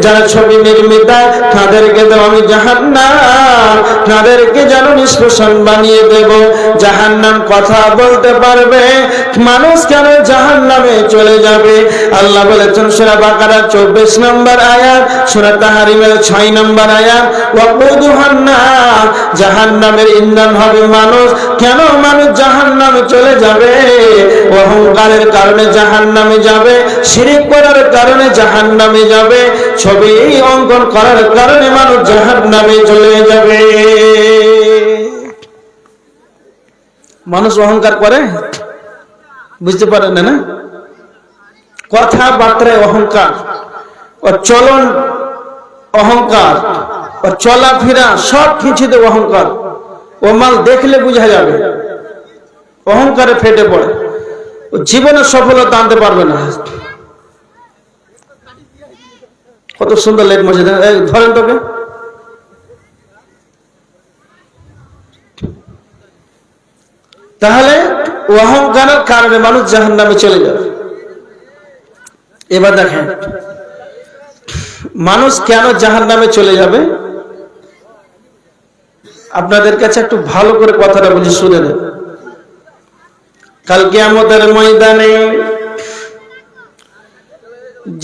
Speaker 1: যারা ছবি নির্মিতা, তাদেরকে দাও আমি জাহান্নাম তাদেরকে যেন নিষ্পেষণ বানিয়ে দেব। জাহান্নাম কথা বলতে পারবে, মানুষ কেন জাহান্নামে চলে যাবে? আল্লাহ বলেছেন সূরা বাকারা 24 নম্বর আয়াত, সূরা তাহরিমের 6 নম্বর আয়াত, ওয়াকুদুহান নার, জাহান্নামের ইন্ধন হবে মানুষ। কেন মানুষ জাহান্নামে চলে যাবে? অহংকারের কারণে জাহান্নামে যাবে, শিরক করার কারণে জাহান্নামে যাবে, ছবি অঙ্কন করার কারণে মানুষ জাহান্নামে চলে যাবে। মানুষ অহংকার করে, বুঝতে পারেন না? কথাবার্তায় অহংকার, ওর চলন অহংকার, ওর চলাফেরা সব কিছুতে অহংকার। ও মাল দেখলে বোঝা যাবে অহংকারে ফেটে পড়ে, ও জীবনে সফলতা আনতে পারবে না। কত সুন্দর লেট মসজিদ, ধরেন তোকে। তাহলে অহংকারের কারণে মানুষ জাহান্নামে চলে যাবে। এবার দেখেন মানুষ কেন জাহান্নামে চলে যাবে। আপনাদের কাছে একটু ভালো করে কথাটা বুঝে শুনে নেন। কাল কিয়ামতের ময়দানে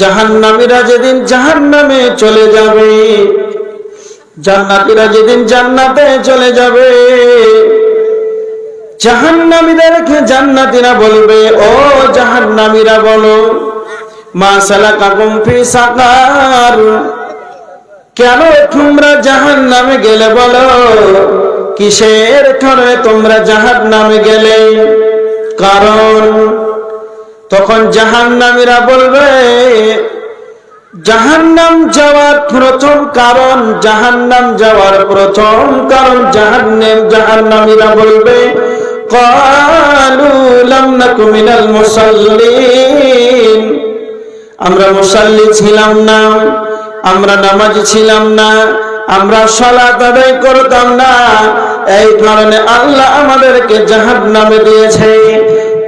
Speaker 1: জাহান্নামীরা যেদিন জাহান্নামে চলে যাবে, জান্নাতীরা যেদিন জান্নাতে চলে যাবে, জাহান্নামীদেরকে জান্নাতীরা বলবে, ও জাহান্নামীরা বলো, মা সালাকাকুম ফি সাকার, কেন তোমরা জাহান্নামে গেলে? বলো কিসের কারণে তোমরা জাহান্নামে গেলে? কারণ তখন জাহান্নামীরা বলবে, জাহান্নাম যাওয়ার প্রথম কারণ, জাহান্নাম যাওয়ার প্রথম কারণ জাহান্নামীরা বলবে, ক্বালু লাম নাকু মিনাল মুসাল্লিন, আমরা মুসাল্লি ছিলাম না, আমরা নামাজি ছিলাম না, আমরা সালাত আদায় করতাম না, এই কারণে আল্লাহ আমাদেরকে জাহান্নামে দিয়েছে।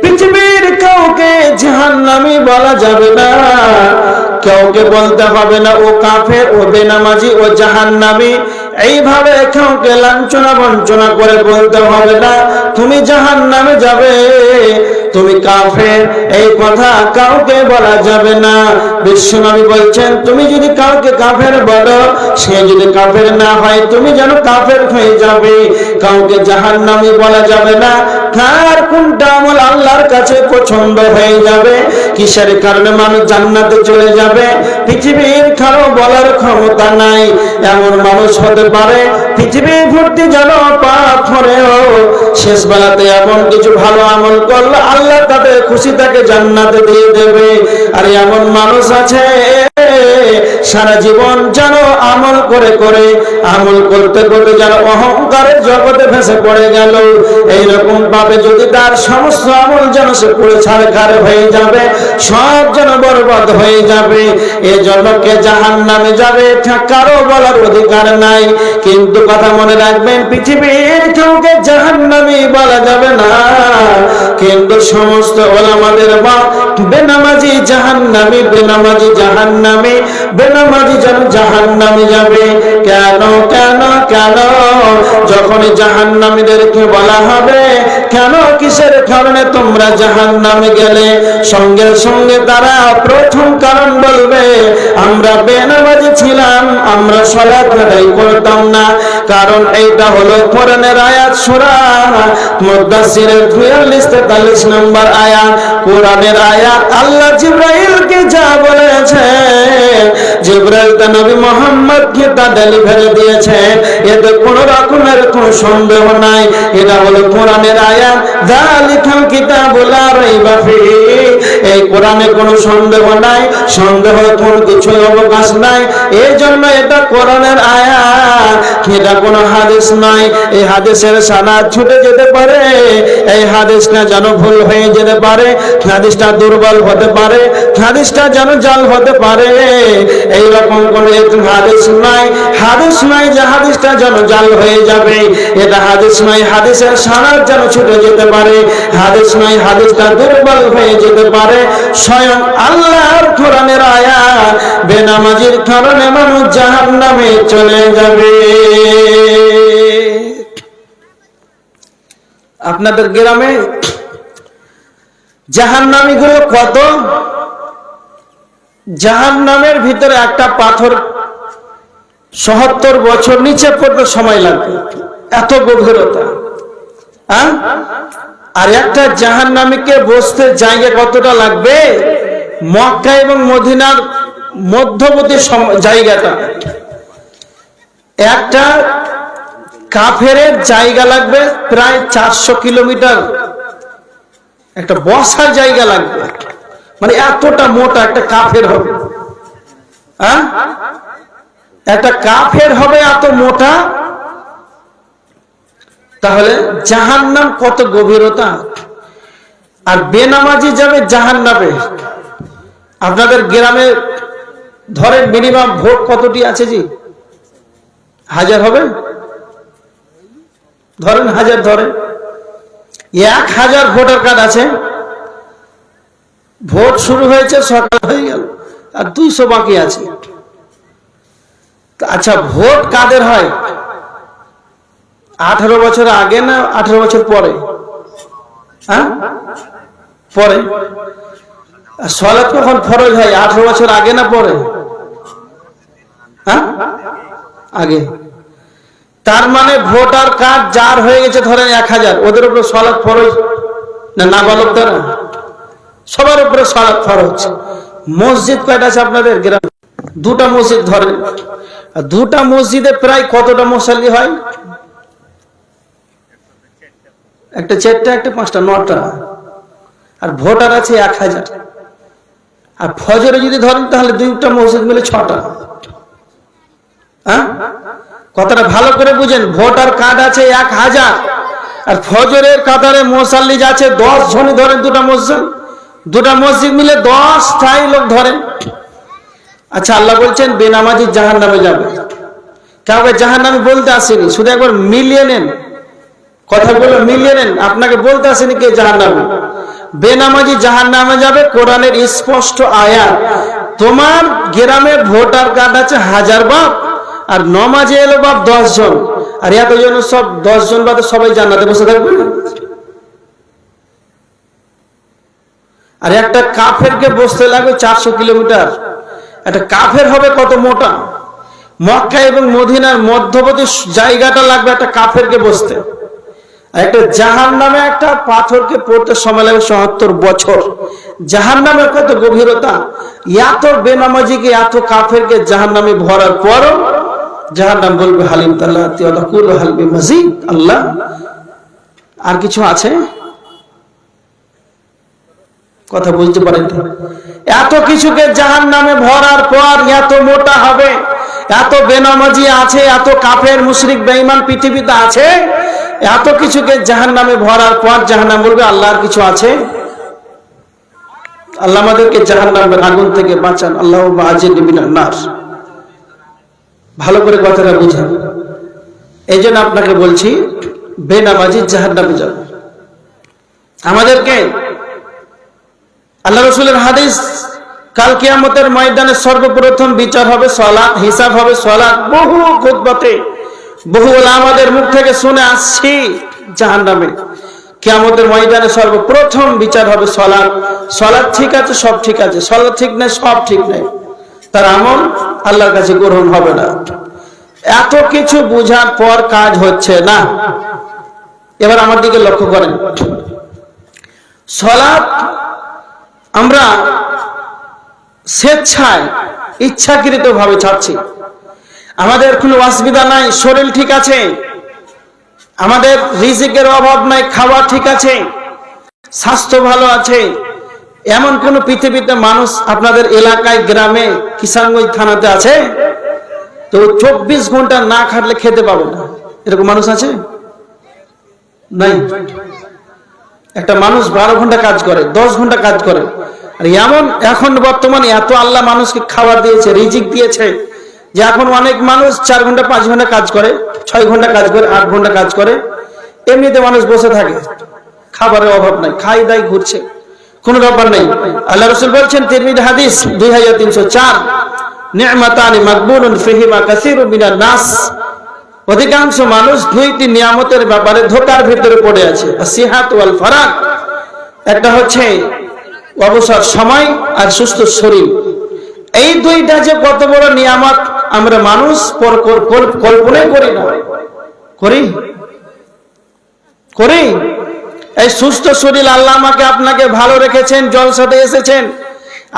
Speaker 1: পৃথিবীর কাউকে জাহান্নামী বলা যাবে না, কাউকে বলতে হবে না ও কাফের, ও বেনামাজি, ও জাহান্নামী। এইভাবে কাউকে লাঞ্ছনা বঞ্চনা করে বলতে হবে না তুমি জাহান্নামে যাবে, তুমি কাফের, এই কথা কাউকে বলা যাবে না। বিশ্বনবী বলছেন, তুমি যদি কাউকে কাফের বলো, সে যদি কাফের না হয় তুমি যেন কাফের হয়ে যাবে। কাউকে জাহান্নামী বলা যাবে না। কার কোনটা আমল আল্লাহর কাছে পছন্দ হয়ে যাবে, কিসের কারণে মানুষ জান্নাতে চলে যাবে, পৃথিবীর কারো বলার ক্ষমতা নাই। এমন মানুষ হতে পারে পৃথিবী ভর্তি যেন পাপ করেও শেষ বেলাতে এমন কিছু ভালো আমল করলে আল্লাহ তাদের খুশি তাকে জান্নাতে দিয়ে দেবে। আর এমন মানুষ আছে সারা জীবন যেন আমল করে করে, আমল করতে করতে যেন অহংকারের জগতে ভেসে পড়ে গেল। এইরকম ভাবে যদি তার সমস্ত আমল যেন সে পুরো ছাড়খাড় হয়ে যাবে, সব যেন বরবাদ হয়ে যাবে। এজন্য কে জাহান্নামে যাবে কারো বলার অধিকার নাই। কিন্তু কথা মনে রাখবেন, পৃথিবীর কাউকে জাহান্নামী বলা যাবে না, কিন্তু সমস্ত ওলামাদের মত বেনামাজি জাহান্নামী, বেনামাজি জাহান্নামী, বেনামাজি যেন জাহান্নামে যাবে। কেন কেন কেন? যখন জাহান্নামীদেরকে বলা হবে কেন কিসের কারণে তোমরা জাহান্নামে গেলে, সঙ্গে সঙ্গে তারা প্রথম কারণ বলবে, আমরা বেনামাজি ছিলাম, আমরা সালাত আদায় করতাম না। কারণ এইটা হলো কোরআনের আয়াত, সূরা মুদাসসিরের 42-43 নম্বর আয়াত, কোরআনের আয়াত। আল্লাহ জিবরাইলকে যা বলেছে, জিবরাইল তা নবী মুহাম্মদকে তা ডেলিভারি দিয়েছে, এতে কোনো রকমের কোনো সন্দেহ নাই। এটা হলো কোরআনের আয়াত, যালিকাল কিতাবু লা রাইবা ফিহি, এই কোরআনে কোনো সন্দেহ নাই, সন্দেহ কোনো কিছু অবকাশ নাই। এই জন্য এটা কোরআনের আয়াত, এটা কোনো হাদিস নয়। এই হাদিসের সানাদ ছুটে যেতে পারে, এই হাদিসটা যেন ভুল হয়ে যেতে পারে, হাদিসটা দুর্বল হতে পারে, হাদিসটা যেন জাল হতে পারে এইরকম কোন হাদিস নাই যে হাদিসটা যেন জাল হয়ে যাবে, এটা হাদিস নয়, হাদিসের সানাদ যেন ছুটে যেতে পারে, হাদিস নয়, হাদিসটা দুর্বল হয়ে যেতে পারে। স্বয়ং আল্লাহর কোরআনের আয়াত, বেনামাজির কারণে মানুষ জাহান্নামে চলে যাবে। আপনাদের গ্রামে জাহান্নামী গুলো কত? জাহান্নামের ভিতরে একটা পাথর ৭০ বছর নিচে পড়তে সময় লাগবে, এত গভীরতা। আর একটা জাহান্নামীকে বসতে জায়গা কতটা লাগবে? মক্কা এবং মদিনার মধ্যবর্তী জায়গাটা, একটা কাফেরের জায়গা লাগবে প্রায় 400 কিলোমিটার, একটা বসার জায়গা লাগবে, মানে এতটা মোটা একটা কাফের হবে। একটা কাফের হবে এত মোটা, তাহলে জাহান্নাম কত গভীরতা। আর বেনামাজি যাবে জাহান্নামে। আপনাদের গ্রামে ধরেন মিনিমাম ভোট কতটি আছে জি? 1000 হবে? ধরেন 1000, ধরেন 1000 ভোটার কার্ড আছে। ভোট শুরু হয়েছে, সকাল হয়ে গেল, আর 200 বাকি আছে। আচ্ছা, ভোট কাদের হয়? 18 বছর আগে না 18 বছর পরে? পরে। সালাত কখন ফরজ হয়? 18 বছর আগে না পরে? আগে। তার মানে ভোটার কার্ড যার হয়ে গেছে ধরেন 1000, ওদের উপরে সালাত ফরজ না? নাবালক দ্বারা সবার উপরে সালাত ফরজ। মসজিদ কয়টা আছে আপনাদের গ্রামে? 2টা মসজিদ ধরেন। 2টা মসজিদে প্রায় কতটা মুসল্লি হয়? একটা 4টা, একটা 5টা, 9টা। আর ভোটার আছে 1000। আর ফজরে যদি ধরেন তাহলে 2টা মসজিদ মিলে 6টা। কথাটা ভালো করে বুঝেন। ভোটার কার্ড আছে 1000, আর ফজরের কাতারে মুসাল্লি আছে 10 জনই ধরেন। 2টা মসজিদ মিলে 10টাই লোক ধরেন। আচ্ছা, আল্লাহ বলছেন বেনামাজি জাহান্নামে যাবে। কাউকে জাহান্নামে বলতে আসেনি, শুধু একবার মিলিয়ে নেন কথাগুলো, মিলিয়ে নেন। আপনাকে বলতে আসেনি কে জাহান্নামে। বেনামাজি জাহান্নামে যাবে, কোরআনের স্পষ্ট আয়াত। তোমার গ্রামে ভোটার কার্ড আছে 1000 বাপ, আর নমাজে এলো বাপ 10 জন, আর এতজন সব 10 জন বাদে সবাই জান্নাতে বসে থাকবে। আর একটা কাফেরকে বসতে লাগবে 400 কিলোমিটার। একটা কাফের হবে কত মোটা? মক্কা এবং মদিনার মধ্যবর্তী জায়গাটা লাগবে একটা কাফেরকে বসতে। আর একটা জাহান্নামে একটা পাথরকে পড়তে সময় লাগবে ৭০ বছর। জাহান্নামের কত গভীরতা। এত বেনামাজিকে, এত কাফেরকে জাহান্নামে ভরার পরও জাহান্নাম বলবে হালিম তাল্লাতি ওয়া তাকুল হালবি মাজিদ। আল্লাহ, আর কিছু আছে? কথা বুঝতে পারেন? এত কিছুকে জাহান্নামে ভরার পর এত মোটা হবে, এত বেনামাজি আছে, এত কাফের মুশরিক বেঈমান পৃথিবীতে আছে, এত কিছুকে জাহান্নামে ভরার পর জাহান্নাম বলবে আল্লাহর কিছু আছে? আল্লাহ আমাদেরকে জাহান্নামের আগুন থেকে বাঁচান। আল্লাহুম্মা আজিরনি মিনান নার। ভালো করে কথাটা বুঝেন। এই জন্য আপনাকে বলছি বেনামাজি জাহান্নামে যাবে। আমাদেরকে আল্লাহ রাসূলের হাদিস, কাল কিয়ামতের ময়দানে সর্বপ্রথম বিচার হবে সালাত, হিসাব হবে সালাত। বহু খুতবাতে, বহু ওলামাদের মুখ থেকে শুনে আসছি, জাহান্নামে কিয়ামতের ময়দানে সর্বপ্রথম বিচার হবে সালাত। সালাত ঠিক আছে, সব ঠিক আছে। সালাত ঠিক নাই, সব ঠিক নাই। তার আমল আল্লাহর কাছে গ্রহণ হবে না। এত কিছু বুঝার পর কাজ হচ্ছে না। এবার আমার দিকে লক্ষ্য করেন। সালাত আমরা স্বেচ্ছায় ইচ্ছাকৃত ভাবে ছাড়ছি। আমাদের কোনো অসুবিধা নাই, শরীর ঠিক আছে, আমাদের রিজিকের অভাব নাই, খাওয়া ঠিক আছে, স্বাস্থ্য ভালো আছে। এমন কোন পৃথিবীতে মানুষ আপনাদের এলাকায়, গ্রামে, কিষানগঞ্জ থানাতে আছে তো 24 ঘন্টা না খাটলে খেতে পাবে না, এরকম মানুষ আছে? নাই। একটা মানুষ 12 ঘন্টা কাজ করে, 10 ঘন্টা কাজ করে, আর এমন এখন বর্তমানে এত আল্লাহ মানুষকে খাবার দিয়েছে, রিজিক দিয়েছে, যে এখন অনেক মানুষ 4 ঘন্টা 5 ঘন্টা কাজ করে, 6 ঘন্টা কাজ করে, 8 ঘন্টা কাজ করে, এমনিতে মানুষ বসে থাকে, খাবারের অভাব নাই, খাই দাই ঘুরছে, কোনো ব্যাপার নেই। আল্লাহ রাসূল বলছেন তিরমিজি হাদিস 2304, নি'মাতানি মাকবুলুন ফিহিমা কাসীরুম মিনান নাস, অধিকাংশ মানুষ 2টি নিয়ামতের ব্যাপারে ধোঁকার ভিতরে পড়ে আছে, আসিহাত ওয়াল ফারাগ, একটা হচ্ছে অবসর সময় আর সুস্থ শরীর। এই 2টা যে কত বড় নিয়ামত আমরা মানুষ কল্পনাই করি না। করি এই সুস্থ শরীর আল্লাহ আমাকে আপনাকে ভালো রেখেছেন, জলসাতে এসেছেন,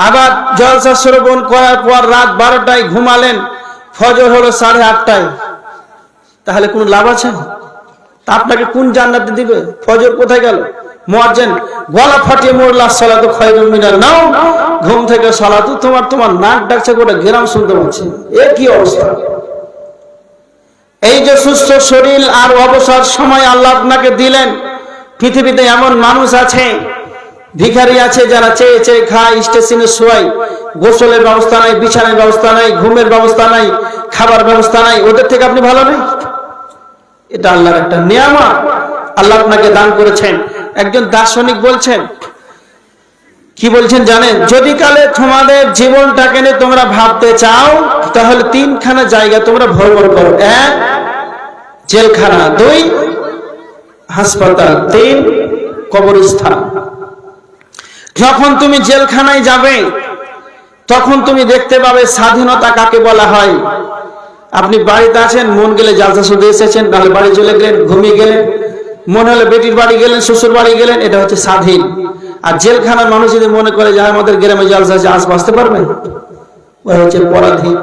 Speaker 1: আবার জলসা শ্রবণ করার পর রাত 12টায় ঘুমালেন, ফজর হলো 8:30টায়, তাহলে কোন লাভ আছে? তা আপনাকে কোন জান্নাতে দিবে? ফজর কোথায় গেল? মুয়াজ্জিন গলা ফাটিয়ে মরলা, সালাতু খায়রুম মিনান নাওম, ঘুম থেকে সালাতু, তোমার নাক ডাকছে, গোটা গ্রাম শুনতে পাচ্ছে। এ কি অবস্থা! এই যে সুস্থ শরীর আর অবসর সময় আল্লাহ আপনাকে দিলেন, পৃথিবীতে এমন মানুষ আছে, ভিখারি আছে, যারা চেয়ে চেয়ে খায়, স্টেশনে শোয়, গোসলের ব্যবস্থা নাই, বিছানার ব্যবস্থা নাই, ঘুমের ব্যবস্থা নাই, খাবার ব্যবস্থা নাই, ওদের থেকে আপনি ভালো নেই? এটা আল্লাহর একটা নিয়ামত, আল্লাহ আপনাকে দান করেছেন। একজন দার্শনিক বলছেন, কি বলছেন জানেন? যদি কালে তোমাদের জীবনটাকে নিয়ে তোমরা ভাবতে চাও, তাহলে 3খানা জায়গা তোমরা ভ্রমণ করো। 1 জেলখানা, 2 হাসপাতাল, 3 কবরস্থান। যখন তুমি জেলখানায় যাবে, তখন তুমি দেখতে পাবে স্বাধীনতা কাকে বলা হয়। আপনি বাড়িতে আছেন, মন গেলে জালসা শুধু এসেছেন, তাহলে বাড়ি চলে গেলেন, ঘুমিয়ে গেলেন, মনে হলে বেটির বাড়ি গেলেন, শ্বশুর বাড়ি গেলেন, এটা হচ্ছে স্বাধীন। আর জেলখানার মানুষ যদি মনে করে যে আমাদের গ্রামে জালসা আছে, আজ বাঁচতে পারবে, ওরা হচ্ছে পরাধীন।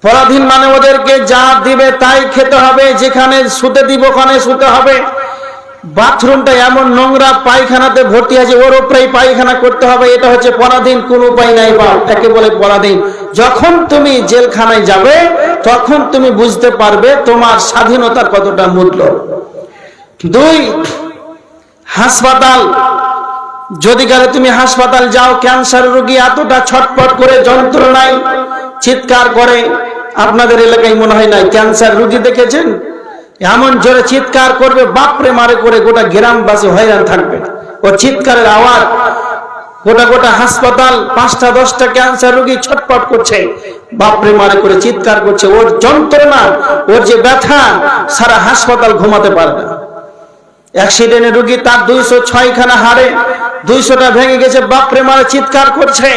Speaker 1: পরাধীন মানে ওদেরকে যা দিবে তাই খেতে হবে, যেখানে শুতে দিব ওখানে শুতে হবে, বাথরুমটা এমন নোংরা, পায়খানাতে ভর্তি আছে, ওর উপরেই পায়খানা করতে হবে, এটা হচ্ছে পরাধীন, কোন উপায় নাই বাপ, একে বলে পরাধীন। যখন তুমি জেলখানায় যাবে, তখন তুমি বুঝতে পারবে তোমার স্বাধীনতার কতটা মূল্য। 2 হাসপাতাল, যদি কালে তুমি হাসপাতাল যাও, ক্যান্সার রোগী এতটা ছটপট করে যন্ত্রণায় চিৎকার করে, আপনাদের এলাকায় মনে হয় না ক্যান্সার রোগী দেখেছেন? এমন জোরে চিৎকার করবে, বাপরে মারে করে, গোটা গ্রামবাসী হয়রান থাকবে। ও চিৎকারের আওয়াজ, গোটা হাসপাতাল 5টা 10টা ক্যান্সার রোগী ছটপট করছে, বাপরে মারে করে চিৎকার করছে, ওর যন্ত্রণা, ওর যে ব্যথা, সারা হাসপাতাল ঘুমাতে পারে না। অ্যাক্সিডেন্টের রোগী, তার 206খানা হাড়ে 200টা ভেঙে গেছে, বাপরে মারে চিৎকার করছে।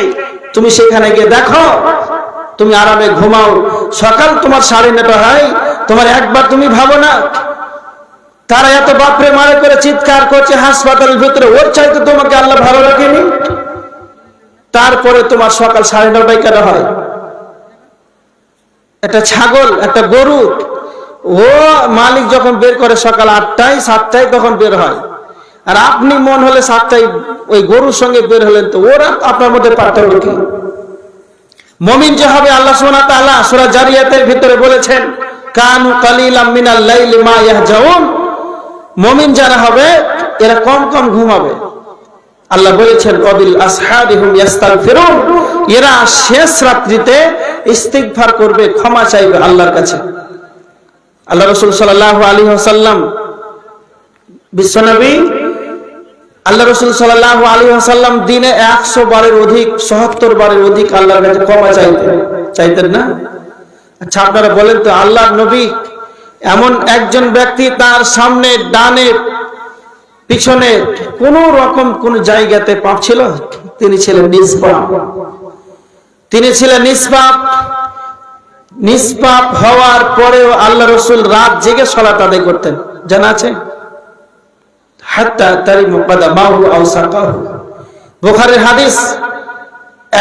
Speaker 1: তুমি সেখানে গিয়ে দেখো, তুমি আরামে ঘুমাও, সকাল তোমার 9:30 হয়, তোমার একবার তুমি ভাবো না তারা এত বাপরে মারে করে চিৎকার করছে হাসপাতালের ভিতরে, ওর চাইতে তোমাকে আল্লাহ ভালো রাখেনি? তারপরে তোমার সকাল 9:30টায় কেন হয়? একটা ছাগল, একটা গরু, ও মালিক যখন বের করে সকাল 8টায় 7টায়, তখন বের হয়, আর আপনি মন হলে 7টায় ওই গরুর সঙ্গে বের হলেন, তো ওরা আপনার মধ্যে পার্থক্য কি? মুমিন যে হবে, আল্লাহ সুবহানাহু ওয়া তাআলা সূরা জারিয়াতের ভিতরে বলেছেন, কানু কালিলাম মিনাল লাইলি মা ইয়াহজাউন, মুমিন যারা হবে এরা কম কম ঘুমাবে। আল্লাহ বলেছেন, ওয়াবিল আসহারিহুম ইস্তাগফিরুন, এরা শেষ রাত্রিতে ইস্তিগফার করবে, ক্ষমা চাইবে আল্লাহর কাছে। আল্লাহ রাসূল সাল্লাল্লাহু আলাইহি ওয়াসাল্লাম, বিশ্বনবী আল্লাহ রাসূল সাল্লাল্লাহু আলাইহি ওয়াসাল্লাম দিনে 100 বারের অধিক, 77 বারের অধিক আল্লাহর কাছে ক্ষমা চাইতেন না? আচ্ছা, আপনারা বলেন তো, আল্লাহর নবী এমন একজন ব্যক্তি, তার সামনে, ডানে, পিছনে কোন রকম কোন জায়গাতে পাপ ছিল? তিনি ছিলেন নিষ্পাপ। তিনি ছিলেন নিষ্পাপ। নিষ্পাপ হওয়ার পরেও আল্লাহ রাসূল রাত জেগে সালাত আদায় করতেন, জানা আছে? হাত্তা তারিমু কদামাহু আও সাকাহু, বুখারীর হাদিস,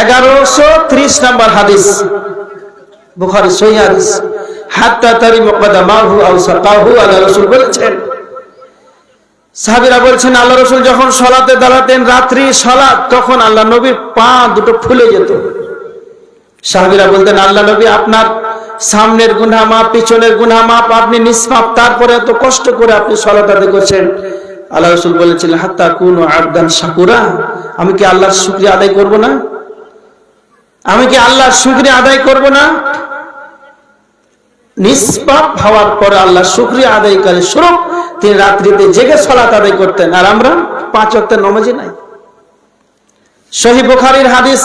Speaker 1: 1130 নম্বর হাদিস, বুখারী সহিহ হাদিস। হাত্তা তারিমু কদামাহু আও সাকাহু, আল্লাহ রাসূল বলেছেন, সাহাবীরা বলছেন, আল্লাহ রাসূল যখন সালাতে দাঁড়াতেন, রাত্রি সালাত, তখন আল্লাহ নবীর পা দুটো ফুলে যেত। সাহাবীরা বলতেন, আল্লাহ নবী, আপনার সামনের গুনাহ মাপ, পিছনের গুনাহ মাপ, আপনি নিষ্পাপ, তারপরে এত কষ্ট করে আপনি সালাত আদায় করছেন, আল্লাহ রাসূল বলেছিলেন হাত্তা কুনু আবদান শাকুরা, আমি কি আল্লাহর শুকরিয়া আদায় করব না? আমি কি আল্লাহর শুকরিয়া আদায় করব না? নিষ্পাপ হওয়ার পরে আল্লাহর শুকরিয়া আদায়কারী স্বরূপ তিনি রাত্রিতে জেগে সালাত আদায় করতেন, আর আমরা 5 ওয়াক্তের নামাজি নাই। সহিহ বুখারীর হাদিস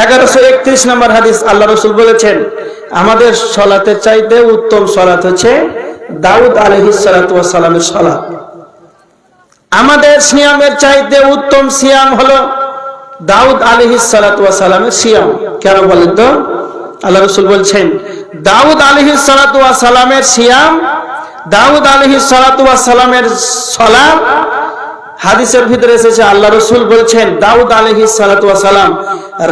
Speaker 1: 1131 নম্বর হাদিস, আল্লাহ রাসূল বলেছেন আমাদের সালাতের চাইতে উত্তম সালাত হচ্ছে দাউদ আলাইহিস সালাতু ওয়াস সালামের সালাত। আমাদের সিয়ামের চাইতে উত্তম সিয়াম হলো দাউদ আলাইহিস সালাতু ওয়াস সালামের সিয়াম। কেন বলেন তো? আল্লাহ রাসূল বলছেন দাউদ আলাইহিস সালাতু ওয়াস সালামের সিয়াম, দাউদ আলাইহিস সালাতু ওয়াস সালামের সালাত। হাদিসের ভিতরে এসেছে আল্লাহ রাসূল বলছেন দাউদ আলাইহিস সালাতু ওয়াস সালাম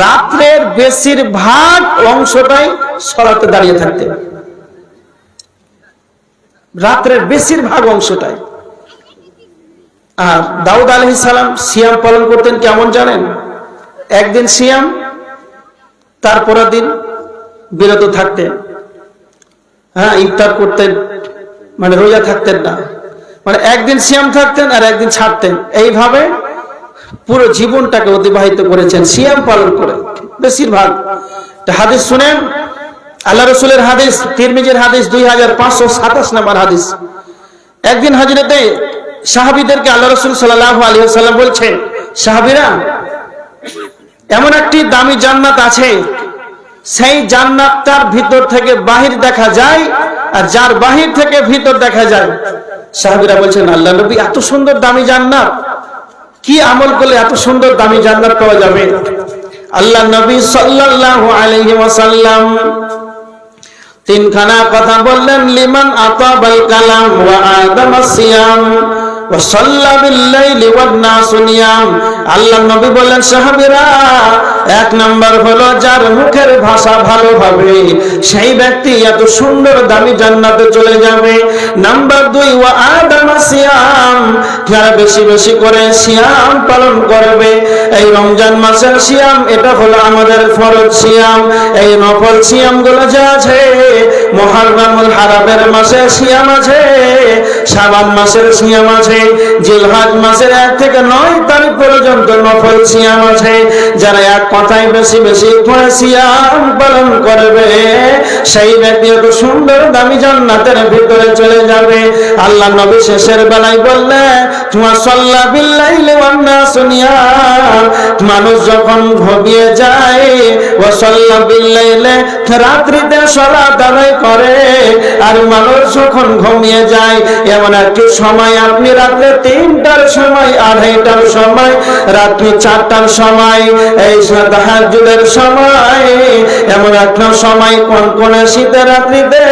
Speaker 1: রাতের বেশিরভাগ অংশটাই সালাতে দাঁড়িয়ে থাকতেন, রাতের বেশিরভাগ অংশটাই। আর দাউদ আলাইহিস সালাম সিয়াম পালন করতেন কেমন জানেন? একদিন সিয়াম, তারপরের দিন বিরত থাকতেন। হ্যাঁ, ইফতার করতেন, মানে রোজা থাকতেন না, মানে একদিন সিয়াম থাকতেন আর একদিন ছাড়তেন। এইভাবে পুরো জীবনটাকে অতিবাহিত করেছেন সিয়াম পালন করে বেশিরভাগ। হাদিস শুনেন, আল্লাহ রাসূলের হাদিস, তিরমিজির হাদিস 2527 নম্বর হাদিস। একদিন হযরতে সাহাবীদেরকে আল্লাহ রাসূল সাল্লাল্লাহু আলাইহি ওয়াসাল্লাম বলছেন, সাহাবীরা, এমন একটি দামি জান্নাত আছে, সেই জান্নাতটার ভিতর থেকে বাহির দেখা যায় আর যার বাহির থেকে ভিতর দেখা যায়। সাহাবীরা বলছেন আল্লাহ নবী, এত সুন্দর দামি জান্নাত, কি আমল করলে এত সুন্দর দামি জান্নাত পাওয়া যাবে? আল্লাহ নবী সাল্লাল্লাহু আলাইহি ওয়াসাল্লাম তিনখানা কথা বললেন, লিমান আতাবাল কালাম ওয়া আদামাস সিয়াম ওয়া সাল্লা বিল লাইলি ওয়ান নাসু নিয়াম। আল্লাহ নবী বললেন সাহাবীরা, এক নাম্বার হলো যার মুখের ভাষা ভালোভাবে, সেই ব্যক্তি এত সুন্দর দামি জান্নাতে চলে যাবে। নাম্বার 2 ওয়া আদামাস সিয়াম, যারা বেশি বেশি করে সিয়াম পালন করবে। এই রমজান মাসের সিয়াম, এটা হলো আমাদের ফরজ সিয়াম। এই নফল সিয়ামগুলো যা আছে, মুহররমুল হারামের মাসে সিয়াম আছে, শাবান মাসের সিয়াম আছে, জিলহজ মাসের 1 থেকে 9 তারিখ পর্যন্ত নফল সিয়াম আছে। যারা এক কথায় বেশি বেশি করে সিয়াম পালন করবে, সেই ব্যক্তি এত সুন্দর দামি জান্নাতের ভিতরে চলে যাবে। আল্লাহ নবী শেষের বেলায় বললেন, তোমার সাল্লা বিল লাইলি ওয়ান নাসু নিয়াম, মানুষ যখন ঘুমিয়ে যায়, ওয়া সাল্লা বিল লাইলি, রাত্রিতে সালাত আদায় করে, আর মানুষ যখন ঘুমিয়ে যায়, এমন একটি সময় আপনি রাত্রে 3টার সময়, 2:30টার সময়, রাত্রি 4টার সময়, এই তাহাজ্জুদের সময়, এমন একটা সময় কনকনে শীতের রাত্রিতে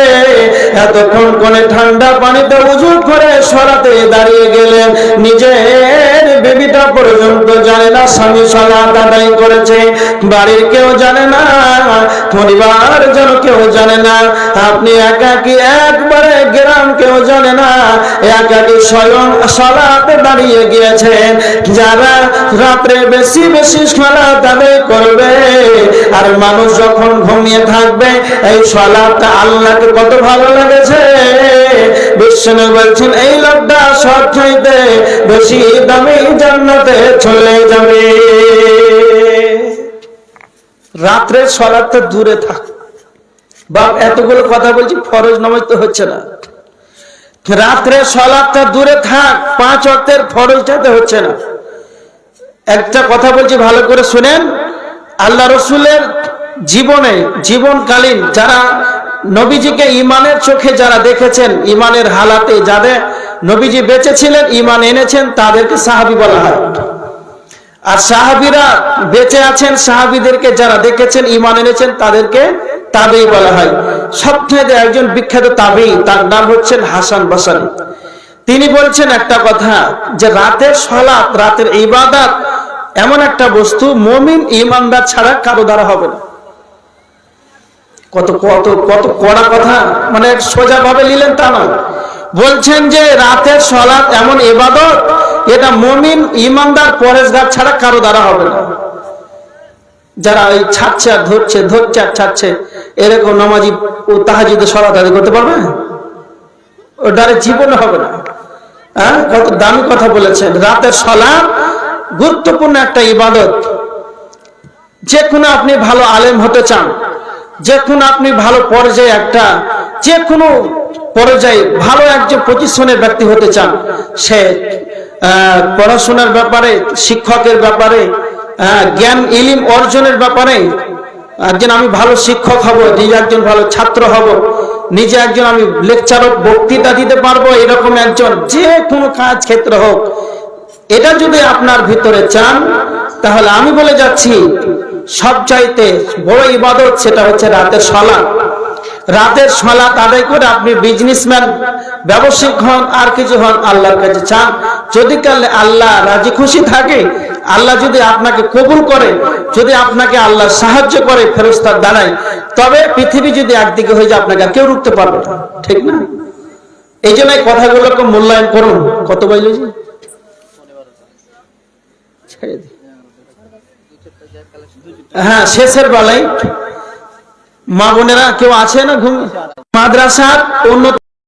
Speaker 1: এতক্ষণ কোনে ঠান্ডা পানিতে উযু করে সালাতে দাঁড়িয়ে গেলেন, নিজের বেবিটা পর্যন্ত জানে না স্বামী সালাত আদায় করেছে, বাড়ির কেউ জানে না, পরিবার জন কেউ জানে না, আপনি একাকী, একবারে গ্রাম কেউ জানে না, একাকী স্বয়ং সালাতে দাঁড়িয়ে গিয়েছেন। যারা রাত্রে বেশি বেশি সালাত আদায় করবে আর মানুষ যখন ঘুমিয়ে থাকবে, এই সালাতটা আল্লাহকে কত ভালো লেগেছে। বিশ্বনবী বলছেন এই লোকটা সবচাইতে বেশি দামি জান্নাতে চলে যাবে। রাত্রের সালাতটা দূরে থাক। বাপ, এতগুলো কথা বলছি, ফরজ নামাজ তো হচ্ছে না। রাত্রে সালাতটা দূরে থাক, 5 ওয়াক্তের ফরজটাতে হচ্ছে না। একটা কথা বলছি, ভালো করে শুনেন। আল্লাহ রসুলের জীবনে, জীবনকালীন যারা নবীজিকে ইমানের চোখে যারা দেখেছেন, ইমানের হালাতে যাদের নবীজি বেঁচে ছিলেন, ইমান এনেছেন, তাদেরকে সাহাবী বলা হয়। আর সাহাবীরা বেঁচে আছেন, সাহাবীদেরকে যারা দেখেছেন, ইমান এনেছেন, তাদেরকে তাবেঈ বলা হয়। সবথেকে একজন বিখ্যাত তাবেঈ, তার নাম হচ্ছেন হাসান বসরি। তিনি বলছেন একটা কথা, যে রাতের সালাত, রাতের ইবাদত এমন একটা বস্তু, মুমিন ঈমানদার ছাড়া কারো দ্বারা হবে না। কত কত কত কড়া কথা, মানে সোজা ভাবে নিলেন তা না। বলছেন যে রাতের সালাত এমন ইবাদত, এটা মুমিন ঈমানদার পরেশগার ছাড়া কারো দ্বারা হবে না। যারা ওই ছাড়ছে আর ধরছে, ধরছে আর ছাড়ছে, এরকম নামাজি ও তাহাজ্জুদের সালাত আদায় করতে পারবে? ও দ্বারা জীবনে হবে না। কত দামি কথা বলেছেন। রাতের সালাত গুরুত্বপূর্ণ একটা ইবাদত। যে কোনো আপনি ভালো আলেম হতে চান, যে কোনো আপনি ভালো পর্যায়ে যে কোনো পর্যায়ে ভালো একজন পজিশনের ব্যক্তি হতে চান, সে পড়াশোনার ব্যাপারে, শিক্ষকের ব্যাপারে, জ্ঞান ইলম অর্জনের ব্যাপারে, একজন আমি ভালো শিক্ষক হব, নিজে একজন ভালো ছাত্র হব, নিজে একজন আমি লেকচারক বক্তৃতা দিতে পারবো, এরকম একজন যে কোনো কাজ ক্ষেত্র হোক, এটা যদি আপনার ভিতরে চান, তাহলে আমি বলে যাচ্ছি সবচাইতে বড় ইবাদত সেটা হচ্ছে রাতের সালাত। রাতের সালাত আদায় করে আপনি বিজনেসম্যান, ব্যবসায়িক হন, আর কিছু হন, আল্লাহর কাছে চান। যদি কালে আল্লাহ রাজি খুশি থাকে, আল্লাহ যদি আপনাকে কবুল করে, যদি আপনাকে আল্লাহ সাহায্য করে ফেরেশতার দ্বারাই, তবে পৃথিবী যদি একদিকে হয়ে যায় আপনাকে কেউ রুখতে পারবে না, ঠিক না? এই জন্য এই কথাগুলোকে মূল্যায়ন করুন। কত বইলে যে ছেড়ে দিই। হ্যাঁ, শেষের বেলায় মা বোনেরা কেউ আছে না ঘুম মাদ্রাসার উন্নত